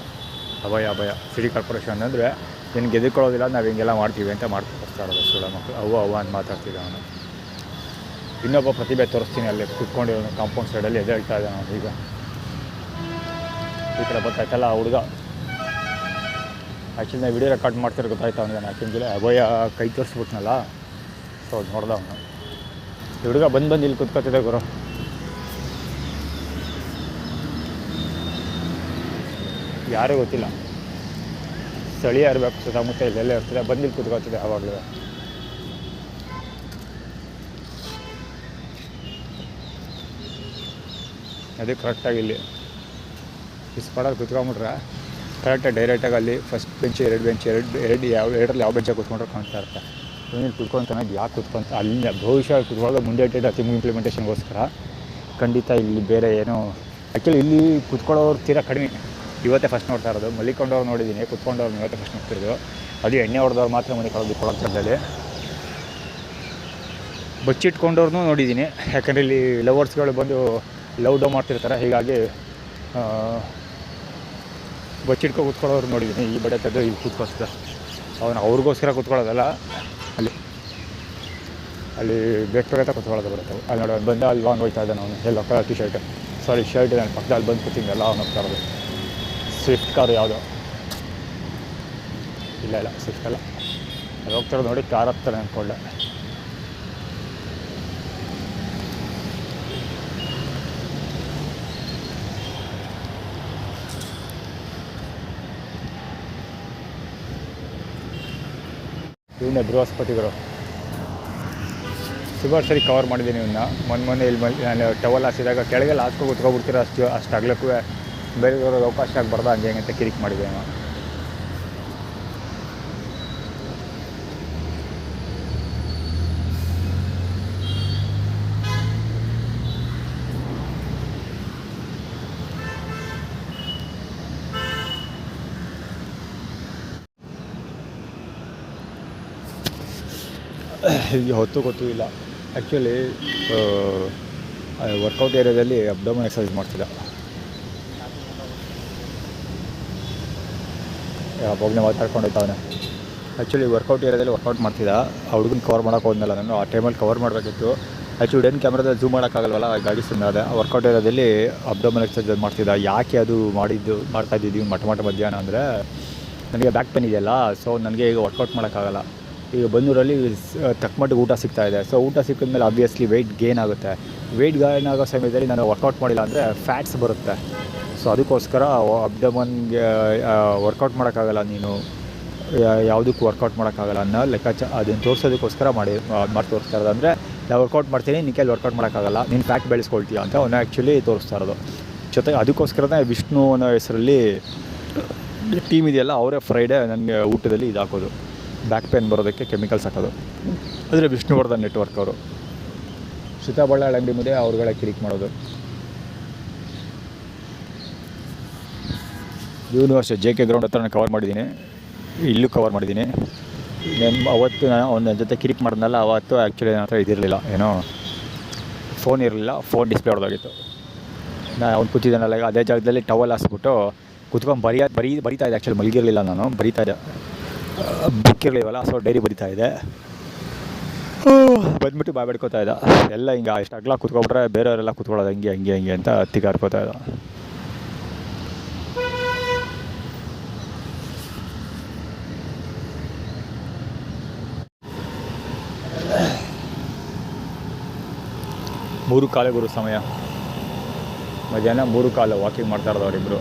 ಅಭಯ ಸಿಟಿ ಕಾರ್ಪೊರೇಷನ್ ಅಂದರೆ ನಿನ್ಗೆ ಎದುಕೊಳ್ಳೋದಿಲ್ಲ, ನಾವು ಹಿಂಗೆಲ್ಲ ಮಾಡ್ತೀವಿ ಅಂತ ಮಾಡ್ಕೊಡ್ತಾ ಇರೋದು ಸುಳ್ಳ ಮಕ್ಕಳು. ಅವ್ವ ಅಂತ ಮಾತಾಡ್ತಿದ್ದ ಅವನು. ಇನ್ನೊಬ್ಬ ಪ್ರತಿಭೆ ತೋರಿಸ್ತೀನಿ ಅಲ್ಲಿ ಕುತ್ಕೊಂಡಿರೋ ಕಾಂಪೌಂಡ್ ಸೈಡಲ್ಲಿ ಎದ್ದೇಳ್ತಾ ಇದ್ದಾನೆ ಅವನು. ಈಗ ಈ ಕಡೆ ಬರ್ತಾಯ್ತಲ್ಲ ಆ ಹುಡುಗ. ಆ್ಯಕ್ಚುಲಿ ನಾವು ವಿಡಿಯೋ ರೆಕಾರ್ಡ್ ಮಾಡ್ತಿರೋ ಗೊತ್ತಾಯ್ತು ಅವನಿಗೆ. ಯಾಕೆಂದರೆ ಅಭಯ ಕೈ ತೋರಿಸ್ಬಿಟ್ನಲ್ಲ, ಸೊ ನೋಡ್ದ ಅವನು. ಈ ಹುಡುಗ ಬಂದು ಇಲ್ಲಿ ಕುತ್ಕೊತಿದ್ದೆ ಗುರು. ಯಾರೂ ಗೊತ್ತಿಲ್ಲ, ಸ್ಥಳೀಯ ಇರಬೇಕು, ಸುತ್ತಮುತ್ತ ಇಲ್ಲೆಲ್ಲ ಇರ್ತದೆ. ಬಂದಿಲ್ಲಿ ಕುತ್ಕೊತಿದೆ ಆವಾಗಲೂ. ಅದೇ ಕರೆಕ್ಟಾಗಿ ಇಲ್ಲಿ ಈ ಸ್ಪಾಡಲ್ಲಿ ಕುತ್ಕೊಂಬಿಟ್ರೆ ಕರೆಕ್ಟಾಗಿ ಡೈರೆಕ್ಟಾಗಿ ಅಲ್ಲಿ ಫಸ್ಟ್ ಬೆಂಚ್, ಎರಡು ಎರಡರಲ್ಲಿ ಯಾವ ಬೆಂಚಾಗಿ ಕುತ್ಕೊಂಡ್ರೆ ಕಾಣ್ತಾ ಇರುತ್ತೆ. ಇಲ್ಲಿ ಕುತ್ಕೊತಾನೆ ಯಾಕೆ ಕುತ್ಕೊಂತ ಅಲ್ಲಿ ಭವಿಷ್ಯ ಕುತ್ಕೊಳ್ಳೋದು ಮುಂದೆ ಟೀಮ್ ಇಂಪ್ಲಿಮೆಂಟೇಷನ್ಗೋಸ್ಕರ ಖಂಡಿತ ಇಲ್ಲಿ ಬೇರೆ ಏನೋ. ಆ್ಯಕ್ಚುಲಿ ಇಲ್ಲಿ ಕುತ್ಕೊಳ್ಳೋರು ತೀರಾ ಕಡಿಮೆ. ಇವತ್ತೇ ಫಸ್ಟ್ ನೋಡ್ತಾ ಇರೋದು. ಮಲಿಕೊಂಡವ್ರು ನೋಡಿದ್ದೀನಿ, ಕುತ್ಕೊಂಡವ್ರು ಇವತ್ತೇ ಫಸ್ಟ್ ನೋಡ್ತಿರೋದು. ಅದು ಎಣ್ಣೆ ಹೊಡೆದವ್ರು ಮಾತ್ರ ಮಲಿಕೊಳ್ಳೋದು ಕೊಡೋದ್ರಲ್ಲಿ. ಬಚ್ಚಿಟ್ಕೊಂಡವ್ರನ್ನೂ ನೋಡಿದ್ದೀನಿ, ಯಾಕಂದರೆ ಇಲ್ಲಿ ಲವರ್ಸ್ಗಳು ಬಂದು ಲವ್ ಡೌ ಮಾಡ್ತಿರ್ತಾರೆ. ಹೀಗಾಗಿ ಬಚ್ಚಿಟ್ಕೊ ಕೂತ್ಕೊಳ್ಳೋರು ನೋಡಿದ್ದೀನಿ. ಈ ಬಡೆ ತೆಗೆದು ಇಲ್ಲಿ ಕೂತ್ಕೋಸ್ಕರ ಅವನು ಅವ್ರಿಗೋಸ್ಕರ ಕೂತ್ಕೊಳ್ಳೋದಲ್ಲ, ಅಲ್ಲಿ ಬೇಕಾಗತ್ತ ಕೂತ್ಕೊಳ್ಳೋದು ಬರುತ್ತೆ. ಅಲ್ಲಿ ನೋಡಿ ಬಂದ ಅಲ್ಲಿ ಅವ್ನು ಹೋಗ್ತಾ ಇದ್ದಾನೆ. ಅವನು ಎಲ್ಲ ಕಲರ್ ಶರ್ಟ್ ನಾನು ಪಕ್ಕದಲ್ಲಿ ಬಂದು ಕೂತಿದ್ದೆಲ್ಲ ಅವ್ನು ಹೋಗ್ತಾ ಇರೋದು. ಸ್ವಿಫ್ಟ್ ಕಾರು ಯಾವುದೋ ಇಲ್ಲ ಸ್ವಿಫ್ಟ್ ಅಲ್ಲ, ಅದು ಹೋಗ್ತಾರೋ ನೋಡಿ ಕಾರ್ ಹತ್ತಾರೆ ಅಂದ್ಕೊಂಡೆ. ಇವನ್ನೇ ಬೃಹಸ್ಪತಿಗಳು. ಸುಮಾರು ಸರಿ ಕವರ್ ಮಾಡಿದ್ದೀನಿ ಇವನ್ನ. ಮೊನ್ನೆ ಇಲ್ಲಿ ನಾನು ಟವಲ್ ಹಾಸಿದಾಗ ಕೆಳಗೆಲ್ಲ ಹಾಸ್ಕೊ ಕೂತ್ಕೊಬಿಡ್ತೀರ, ಅಷ್ಟು ಅಗ್ಲಕ್ಕೂ ಬೇರೆಯವ್ರಿಗೆ ಅವಕಾಶ ಆಗಬಾರ್ದು, ಹಂಗೆ ಅಂತ ಕಿರಿಕ್ ಮಾಡಿದೆ ಅವನು. ಈಗ ಹೊತ್ತು ಗೊತ್ತೂ ಇಲ್ಲ. ಆ್ಯಕ್ಚುಲಿ ವರ್ಕೌಟ್ ಏರಿಯಾದಲ್ಲಿ ಅಬ್ಡೋಮನ್ ಎಕ್ಸಸೈಸ್ ಮಾಡ್ತಿದ್ದ. ಯಾವಾಗಲೇ ಮಾತಾಡ್ಕೊಂಡೋಯ್ತವನೆ. ಆ್ಯಕ್ಚುಲಿ ವರ್ಕೌಟ್ ಏರಿಯಾದಲ್ಲಿ ವರ್ಕೌಟ್ ಮಾಡ್ತಿದ್ದ. ಆ ಹುಡುಗನ ಕವರ್ ಮಾಡೋಕೆ ಹೋದ್ನಲ್ಲ ನಾನು. ಆ ಟೈಮಲ್ಲಿ ಕವರ್ ಮಾಡಬೇಕಿತ್ತು. ಆ್ಯಕ್ಚುಲಿ ಏನು ಕ್ಯಾಮ್ರಾದಲ್ಲಿ ಝೂಮ್ ಮಾಡೋಕ್ಕಾಗಲ್ವಲ್ಲ, ಗಾಡಿ ಸುಮ್ಮನೆ. ವರ್ಕೌಟ್ ಏರಿಯಾದಲ್ಲಿ ಅಬ್ಡೋಮನ್ ಎಕ್ಸಸೈಸ್ ಮಾಡ್ತಿದ್ದ. ಯಾಕೆ ಅದು ಮಾಡ್ತಾಯಿದ್ದೀವಿ ಮಠ ಮಧ್ಯಾಹ್ನ ಅಂದರೆ ನನಗೆ ಬ್ಯಾಕ್ ಪೇನ್ ಇದೆಯಲ್ಲ, ಸೊ ನನಗೆ ಈಗ ವರ್ಕೌಟ್ ಮಾಡೋಕ್ಕಾಗಲ್ಲ. ಈಗ ಬನ್ನೂರಲ್ಲಿ ತಕ್ಕಮಟ್ಟಿಗೆ ಊಟ ಸಿಗ್ತಾಯಿದೆ. ಸೊ ಊಟ ಸಿಕ್ಕಿದ ಮೇಲೆ ಆಬ್ವಿಯಸ್ಲಿ ವೆಯ್ಟ್ ಗೇನ್ ಆಗುತ್ತೆ. ವೆಯ್ಟ್ ಗೇನ್ ಆಗೋ ಸಮಯದಲ್ಲಿ ನಾನು ವರ್ಕೌಟ್ ಮಾಡಿಲ್ಲ ಅಂದರೆ ಫ್ಯಾಟ್ಸ್ ಬರುತ್ತೆ. ಸೊ ಅದಕ್ಕೋಸ್ಕರ ಅಬ್ಡಮನ್ಗೆ ವರ್ಕೌಟ್ ಮಾಡೋಕ್ಕಾಗಲ್ಲ, ನೀನು ಯಾವುದಕ್ಕೂ ವರ್ಕೌಟ್ ಮಾಡೋಕ್ಕಾಗಲ್ಲ ಅನ್ನೋ ಅದನ್ನು ತೋರಿಸೋದಕ್ಕೋಸ್ಕರ ಮಾಡಿ ತೋರಿಸ್ತಾ ಇರೋದು. ಅಂದರೆ ನಾವು ವರ್ಕೌಟ್ ಮಾಡ್ತೀನಿ, ನಿನ್ನ ಕೈಲಿ ವರ್ಕೌಟ್ ಮಾಡೋಕ್ಕಾಗಲ್ಲ, ನೀನು ಫ್ಯಾಟ್ ಬೆಳೆಸ್ಕೊಳ್ತೀಯ ಅಂತ ಅವನು ಆ್ಯಕ್ಚುಲಿ ತೋರಿಸ್ತಾ ಇರೋದು. ಜೊತೆಗೆ ಅದಕ್ಕೋಸ್ಕರನೇ ವಿಷ್ಣು ಅನ್ನೋ ಹೆಸರಲ್ಲಿ ಟೀಮ್ ಇದೆಯಲ್ಲ, ಅವರೇ ಫ್ರೈಡೇ ನನಗೆ ಊಟದಲ್ಲಿ ಇದು ಹಾಕೋದು, ಬ್ಯಾಕ್ ಪೇನ್ ಬರೋದಕ್ಕೆ ಕೆಮಿಕಲ್ಸ್ ಹಾಕೋದು. ಆದರೆ ವಿಷ್ಣುವರ್ಧನ್ ನೆಟ್ವರ್ಕ್ ಅವರು. ಸೀತಾಬಳ್ಳಾಳ ಅಂಗಡಿ ಮುಂದೆ ಅವ್ರುಗಳೇ ಕಿರಿಕ್ ಮಾಡೋದು. ಯೂನಿವರ್ಸಿಟಿ JK ಗ್ರೌಂಡ್ ಹತ್ರ ನಾನು ಕವರ್ ಮಾಡಿದ್ದೀನಿ, ಇಲ್ಲೂ ಕವರ್ ಮಾಡಿದ್ದೀನಿ. ಅವತ್ತು ನಾನು ನನ್ನ ಜೊತೆ ಕಿರಿಕ್ ಮಾಡಿದ್ನಲ್ಲ, ಅವತ್ತು ಆ್ಯಕ್ಚುಲಿ ನನ್ನ ಹತ್ರ ಇದಿರಲಿಲ್ಲ, ಏನೋ ಫೋನ್ ಇರಲಿಲ್ಲ, ಫೋನ್ ಡಿಸ್ಪ್ಲೇ ಹೊಡೆದೋಗಿತ್ತು. ನಾನು ಅವ್ನು ಕೂತಿದ್ದಾನಲ್ಲ, ಅದೇ ಜಾಗದಲ್ಲಿ ಟವಲ್ ಹಾಸ್ಬಿಟ್ಟು ಕುತ್ಕೊಂಡು ಬರೀತಾ ಇದೆ. ಆ್ಯಕ್ಚುಲಿ ಮಲಗಿರಲಿಲ್ಲ, ನಾನು ಬರೀತಾ ಇದ್ದೆ, ಬುಕ್ ಇರಲಿವಲ್ಲ, ಸೊ ಡೈರಿ ಬರೀತಾ ಇದೆ. ಬಂದ್ಬಿಟ್ಟು ಬಾಯ್ಬಿಡ್ಕೋತಾ ಇದ್ದ. ಎಲ್ಲ ಹಿಂಗೆ ಇಷ್ಟು ಅಗ್ಲ ಕುತ್ಕೊಬಿಟ್ರೆ ಬೇರೆಯವರೆಲ್ಲ ಕುತ್ಕೊಳ್ಳೋದು ಹಂಗೆ ಅಂತ ತಿಗಾರ್ಕೋತಾ ಇದ್ದ. ಮೂರು ಕಾಲ ಗುರು ಸಮಯ, ಮಧ್ಯಾಹ್ನ 3:15 ವಾಕಿಂಗ್ ಮಾಡ್ತಾ ಇರೋದು ಅವರಿಬ್ಬರು.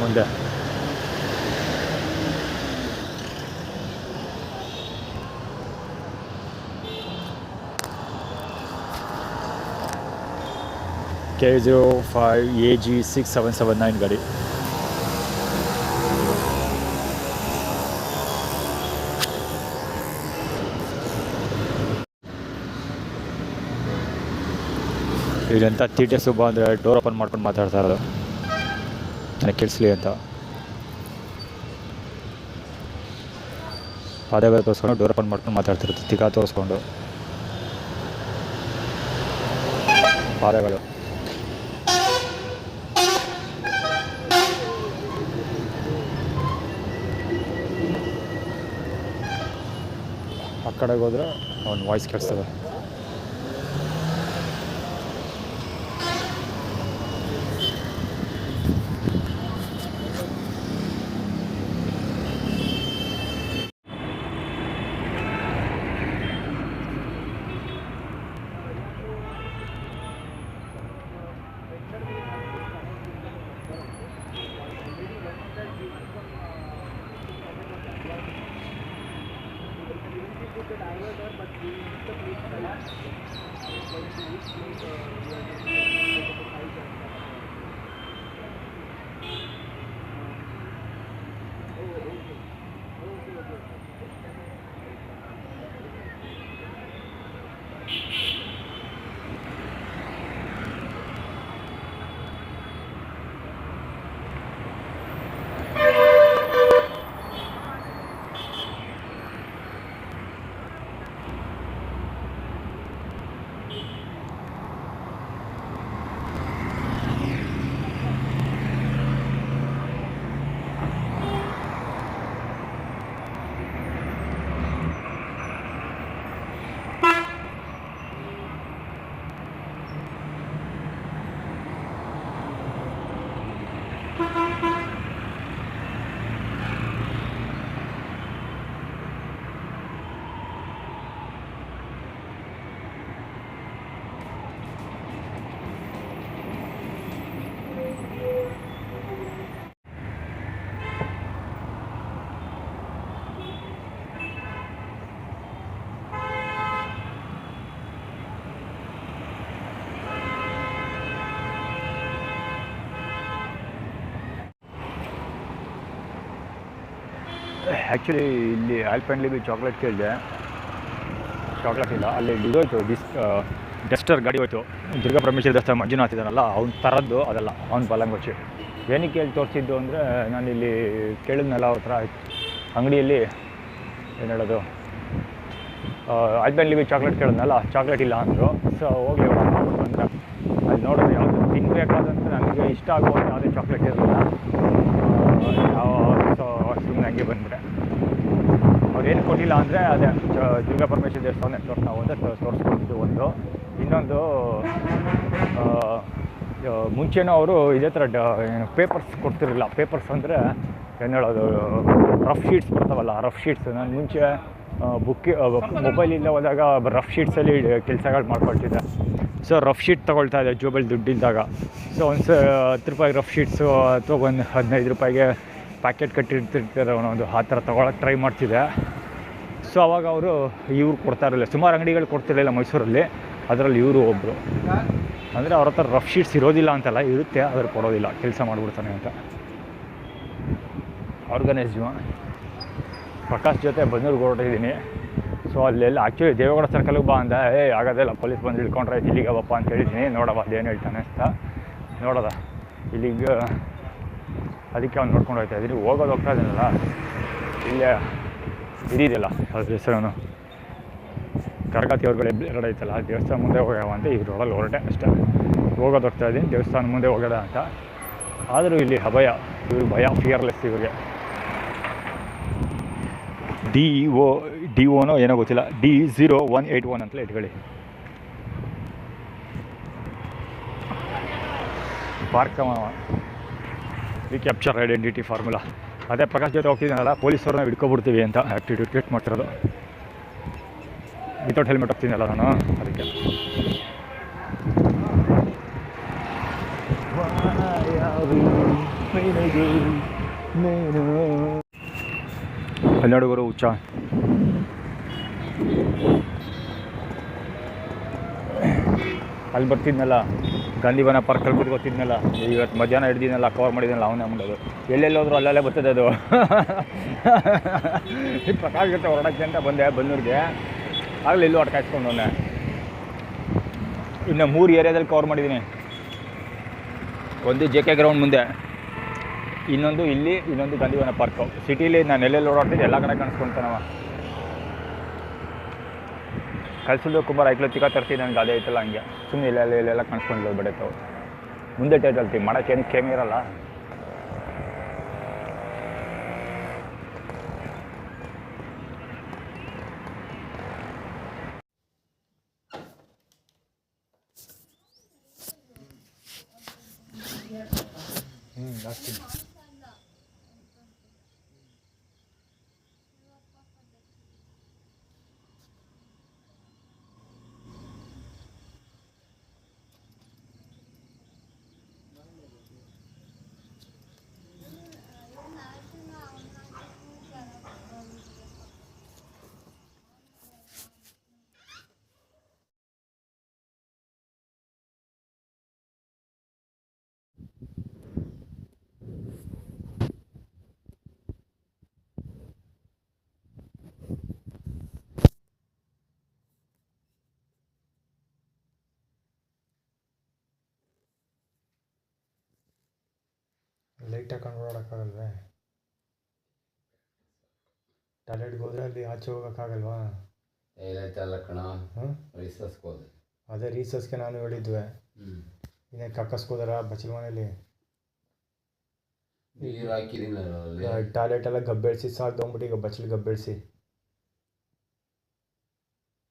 ಮುಂದೆ K05AG6779 ಗಾಡಿ. ಇಲ್ಲಂತ ತೀಟೆ ಸುಬ್ಬ ಅಂದರೆ ಡೋರ್ ಓಪನ್ ಮಾಡ್ಕೊಂಡು ಮಾತಾಡ್ತಾ ಇರೋದು ನನಗೆ ಕೇಳಿಸ್ಲಿ ಅಂತ. ಪಾದಗಳು ತೋರಿಸ್ಕೊಂಡು ಡೋರ್ ಓಪನ್ ಮಾಡ್ಕೊಂಡು ಮಾತಾಡ್ತಿರುತ್ತೆ, ತಿಕ್ಕ ತೋರಿಸ್ಕೊಂಡು ಪಾದಗಳು. ಆ ಕಡೆಗೆ ಹೋದ್ರೆ ಅವ್ನ ವಾಯ್ಸ್ ಕೇಳಿಸ್ತದೆ. ಆ್ಯಕ್ಚುಲಿ ಇಲ್ಲಿ ಆಲ್ಪೆಂಡ್ಲಿ ಚಾಕ್ಲೇಟ್ ಕೇಳಿದೆ, ಚಾಕ್ಲೇಟ್ ಇಲ್ಲ. ಅಲ್ಲಿ ಇರೋಯ್ತು ಡಸ್ಟರ್ ಗಾಡಿ ಹೋಯ್ತು, ದುರ್ಗಾ ಪರಮೇಶ್ವರ ದೇವಸ್ಥಾನ ಮಂಜುನಾಥ್ ಇದ್ದಾನಲ್ಲ ಅವ್ನು ಥರದ್ದು ಅದಲ್ಲ, ಅವ್ನು ಬಲಂಗೊಚ್ಚಿ. ಏನಕ್ಕೆ ಕೇಳಿ ತೋರಿಸಿದ್ದು ಅಂದರೆ ನಾನಿಲ್ಲಿ ಕೇಳಿದ್ನಲ್ಲ ಅವ್ರ ಹತ್ರ ಅಂಗಡಿಯಲ್ಲಿ ಏನು ಹೇಳೋದು ಆಲ್ಪೆಂಡ್ಲಿ ಚಾಕ್ಲೇಟ್ ಕೇಳಿದ್ನಲ್ಲ, ಚಾಕ್ಲೇಟ್ ಇಲ್ಲ ಅಂದರು. ಸೊ ಹೋಗಿ ಮಾಡ್ಬಿಟ್ಟು ಅಂತ ಅಲ್ಲಿ ನೋಡೋದು ಯಾವುದು ತಿನ್ನಬೇಕಾದಂತ ನನಗೆ ಇಷ್ಟ ಆಗುವಂಥ ಯಾವುದೇ ಚಾಕ್ಲೇಟ್ ಇರಲಿಲ್ಲ. ಸೊ ಸುಮ್ಮನೆ ಹಂಗೆ ಬಂದ್ಬಿಟ್ಟೆ. ಅವ್ರೇನು ಕೊಟ್ಟಿಲ್ಲ ಅಂದರೆ ಅದೇ ದುರ್ಗಾ ಪರಮೇಶ್ವರ ದೇವಸ್ಥಾನ ನೆಟ್ವರ್ಕ್ ನಾವು ಅಂತ ತೋರಿಸ್ಕೊಟ್ಟಿದ್ದು ಒಂದು. ಇನ್ನೊಂದು ಮುಂಚೆನೂ ಅವರು ಇದೇ ಥರ ಏನು ಪೇಪರ್ಸ್ ಕೊಡ್ತಿರಲಿಲ್ಲ. ಪೇಪರ್ಸ್ ಅಂದರೆ ಏನು ಹೇಳೋದು ರಫ್ ಶೀಟ್ಸ್ ಬರ್ತಾವಲ್ಲ, ರಫ್ ಶೀಟ್ಸ್. ನಾನು ಮುಂಚೆ ಮೊಬೈಲಿಂದ ಹೋದಾಗ ರಫ್ ಶೀಟ್ಸಲ್ಲಿ ಕೆಲಸಗಳು ಮಾಡ್ಕೊಳ್ತಿದ್ದೆ. ಸೊ ರಫ್ ಶೀಟ್ ತೊಗೊಳ್ತಾ ಇದೆ ಜೋಬಲ್ಲಿ ದುಡ್ಡಿದ್ದಾಗ. ಸೊ ಒಂದು 10 ರೂಪಾಯಿ ರಫ್ ಶೀಟ್ಸು ಅಥವಾ ಒಂದು 15 ರೂಪಾಯಿಗೆ ಪ್ಯಾಕೆಟ್ ಕಟ್ಟಿರ್ತಿರ್ತಾರೆ ಒಂದು ಆ ಥರ ತೊಗೊಳಕ್ಕೆ ಟ್ರೈ ಮಾಡ್ತಿದ್ದೆ. ಸೊ ಅವಾಗ ಅವರು ಇವ್ರು ಕೊಡ್ತಾ ಇರಲಿಲ್ಲ, ಸುಮಾರು ಅಂಗಡಿಗಳು ಕೊಡ್ತಿರಲಿಲ್ಲ ಮೈಸೂರಲ್ಲಿ. ಅದರಲ್ಲಿ ಇವರು ಒಬ್ಬರು. ಅಂದರೆ ಅವ್ರ ಹತ್ರ ರಫ್ ಶೀಟ್ಸ್ ಇರೋದಿಲ್ಲ ಅಂತಲ್ಲ, ಇರುತ್ತೆ, ಅದ್ರ ಕೊಡೋದಿಲ್ಲ, ಕೆಲಸ ಮಾಡಿಬಿಡ್ತಾನೆ ಅಂತ. ಆರ್ಗನೈಸ್ಡು ಪ್ರಕಾಶ್ ಜೊತೆ ಬನ್ನೂರಿಗೆ ಹೊರಟಿದ್ದೀನಿ. ಸೊ ಅಲ್ಲೆಲ್ಲ ಆ್ಯಕ್ಚುಲಿ ದೇವೇಗೌಡ ಸರ್ಕಲ್ಗೆ ಬಾ ಅಂದ. ಆಗೋದಿಲ್ಲ, ಪೊಲೀಸ್ ಬಂದು ಹಿಡ್ಕೊಂಡ್ರೆ ಇಲ್ಲಿಗೆ ಬಪ್ಪ ಅಂತ ಹೇಳಿದ್ದೀನಿ. ನೋಡವ ಅದೇನು ಹೇಳ್ತಾನೆ ಅಂತ ನೋಡೋದ. ಇಲ್ಲಿಗೆ ಅದಕ್ಕೆ ಅವ್ನು ನೋಡ್ಕೊಂಡು ಹೋಗ್ತಾ ಇದ್ದೀನಿ. ಹೋಗ್ತಾ ಇದ್ದೀನಲ್ಲ, ಇಲ್ಲೇ ಇದಿದೆಯಲ್ಲ ಅದ್ರ ಹೆಸರು ಕರಗಾತಿ ಅವ್ರುಗಳು ಎರಡು ಐತಲ್ಲ, ದೇವಸ್ಥಾನ ಮುಂದೆ ಹೋಗ್ಯಾವ ಅಂತ ಈಗ ರೋಡಲ್ಲಿ ಹೊರಟೆ ಅಷ್ಟೇ. ಹೋಗ್ತಾ ಇದ್ದೀನಿ ದೇವಸ್ಥಾನ ಮುಂದೆ ಹೋಗೋದ ಅಂತ. ಆದರೂ ಇಲ್ಲಿ ಅಭಯ, ಇವ್ರು ಭಯ, ಫಿಯರ್ಲೆಸ್ ಇವ್ರಿಗೆ. ಡಿ ಓನೋ ಏನೋ ಗೊತ್ತಿಲ್ಲ, D0181 ಅಂತಲೇ ಇಟ್ಕೊಳ್ಳಿ. Park we capture identity formula. ಅದೇ ಪ್ರಕಾಶ್ ಜೊತೆ ಹೋಗ್ತಿದ್ದೀನಲ್ಲ, ಪೊಲೀಸವ್ರನ್ನ ಹಿಡ್ಕೊಬಿಡ್ತೀವಿ ಅಂತ ಆ್ಯಕ್ಟಿಟ್ಯೂಡ್ ಕ್ರಿಯೇಟ್ ಮಾಡ್ತಿರೋದು. ವಿತೌಟ್ ಹೆಲ್ಮೆಟ್ ಹೋಗ್ತೀನಲ್ಲ ನಾನು, ಅದಕ್ಕೆ. ಹನ್ನೆರಡುವರು ಹುಚ್ಚ. ಅಲ್ಲಿ ಬರ್ತಿದ್ನಲ್ಲ ಗಾಂಧಿವನ ಪಾರ್ಕಲ್ಲಿ ಕೂತ್ಕೊತಿದ್ನಲ್ಲ, ಇವತ್ತು ಮಧ್ಯಾಹ್ನ ಹಿಡ್ದಿನಲ್ಲ ಕವರ್ ಮಾಡಿದ್ನಲ್ಲ ಅವನೇ ಮಾಡೋದು. ಎಲ್ಲೆಲ್ಲೋದ್ರು ಅಲ್ಲಲ್ಲೇ ಬರ್ತದೆ ಅದು. ಪ್ರಕಾಶ್ ಜೊತೆ ಹೊರಡೋಕ್ಕೆ ಅಂತ ಬಂದೆ ಬನ್ನೂರಿಗೆ, ಆಗಲಿ ಎಲ್ಲೂ ಅಟ್ಕಾಯಿಸ್ಕೊಂಡವನೆ. ಇನ್ನು 3 ಏರಿಯಾದಲ್ಲಿ ಕವರ್ ಮಾಡಿದ್ದೀನಿ. ಒಂದು JK ಗ್ರೌಂಡ್ ಮುಂದೆ, ಇನ್ನೊಂದು ಇಲ್ಲಿ, ಇನ್ನೊಂದು ಗಾಂಧಿವನ ಪಾರ್ಕು. ಸಿಟೀಲಿ ನಾನು ಎಲ್ಲೆಲ್ಲಿ ಓಡಾಡ್ತಿದ್ದೆ ಎಲ್ಲ ಕಡೆ ಕಾಣಿಸ್ಕೊಂತಾನವ. ಕಳ್ಸಿದ್ದು ಕುಮಾರ್ ಐಕ್ಲು ತಿಕ್ಕ ತರ್ತೀನಿ ನನಗೆ ಅದೇ ಐತಲ್ಲ ಹಂಗೆ ಸುಮ್ಮನೆ ಇಲ್ಲೆಲ್ಲ ಕಾಣಿಸ್ಕೊಂಡು ಬಿಡುತ್ತವು. ಮುಂದೆ ಟೈಟ್ ಹೇಳ್ತೀವಿ ಮಾಡೋಕ್ಕೆ ಏನಕ್ಕೆ ಕೇಮ್ ಇರಲ್ಲ. ಜಾಸ್ತಿ ಲೈಟ್ ಹಾಕೊಂಡು ಓಡಾಡೋಕ್ಕಾಗಲ್ವೇ? ಟಾಯ್ಲೆಟ್ಗೆ ಹೋದರೆ ಅಲ್ಲಿ ಆಚೆ ಹೋಗೋಕ್ಕಾಗಲ್ವಾ? ಏನಾಯ್ತಲ್ಲ ಕಣ, ರಿಸರ್ಸ್ಕೋದೆ. ಅದೇ ರೀಸರ್ಸ್ಗೆ ನಾನು ಹೇಳಿದ್ವಿ. ಇನ್ನೇ ಕಕ್ಕಸ್ಕೋದಾರ ಬಚ್ಚಲ ಮನೇಲಿ ನೀರು ಹಾಕಿದ್ದೀನಿ. ಟಾಯ್ಲೆಟ್ ಎಲ್ಲ ಗಬ್ಬೆಳಿಸಿ ಸಾಕ್ದೋಗ್ಬಿಟ್ಟು ಈಗ ಬಚ್ಚಲು ಗಬ್ಬೆಳಿಸಿ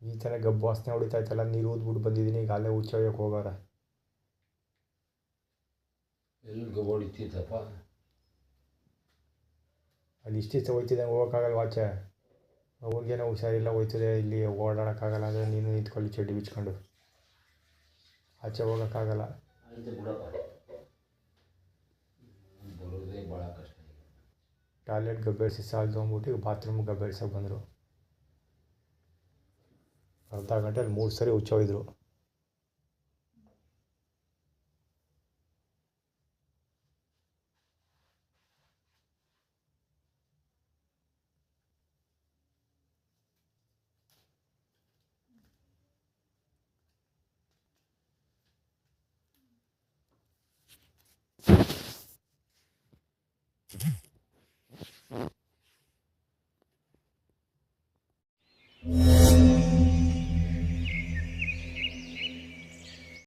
ಈ ಥರ ಗಬ್ಬು ವಾಸನೆ ಹೊಡಿತಾಯ್ತಲ್ಲ. ನೀರು ಊದ್ಬಿಟ್ಟು ಬಂದಿದ್ದೀನಿ, ಈಗ ಅಲ್ಲೇ ಹುಚ್ಚೋಯ್ಯಕ್ಕೆ ಹೋಗಾರ. ಎಲ್ಲಿ ಹೊಡಿತಿತ್ತಪ್ಪ ಅಲ್ಲಿ ಇಷ್ಟಿಷ್ಟ ಹೋಯ್ತಿದ್ದಂಗೆ ಹೋಗೋಕ್ಕಾಗಲ್ಲ. ಆಚೆ ಅವ್ರಿಗೇನೋ ಹುಷಾರಿಲ್ಲ, ಹೋಯ್ತದೆ ಇಲ್ಲಿ ಓಡಾಡೋಕ್ಕಾಗಲ್ಲ ಅಂದರೆ ನೀನು ನಿಂತ್ಕೊಳ್ಳಿ ಚಡ್ಡಿ ಬಿಚ್ಕೊಂಡು, ಆಚೆ ಹೋಗೋಕ್ಕಾಗಲ್ಲ. ಬರೋದೇ ಭಾಳ ಕಷ್ಟ. ಟಾಯ್ಲೆಟ್ ಗಬ್ಬೆಳಿಸಿ ಸಾಕ್ದೋಗ್ಬಿಟ್ಟು ಈಗ ಬಾತ್ರೂಮ್ ಗಬ್ಬೆಳ್ಸೋಕೆ ಬಂದರು. ಅರ್ಧ ಗಂಟೆಲಿ 3 ಸರಿ ಹುಚ್ಚೋಗಿದ್ರು.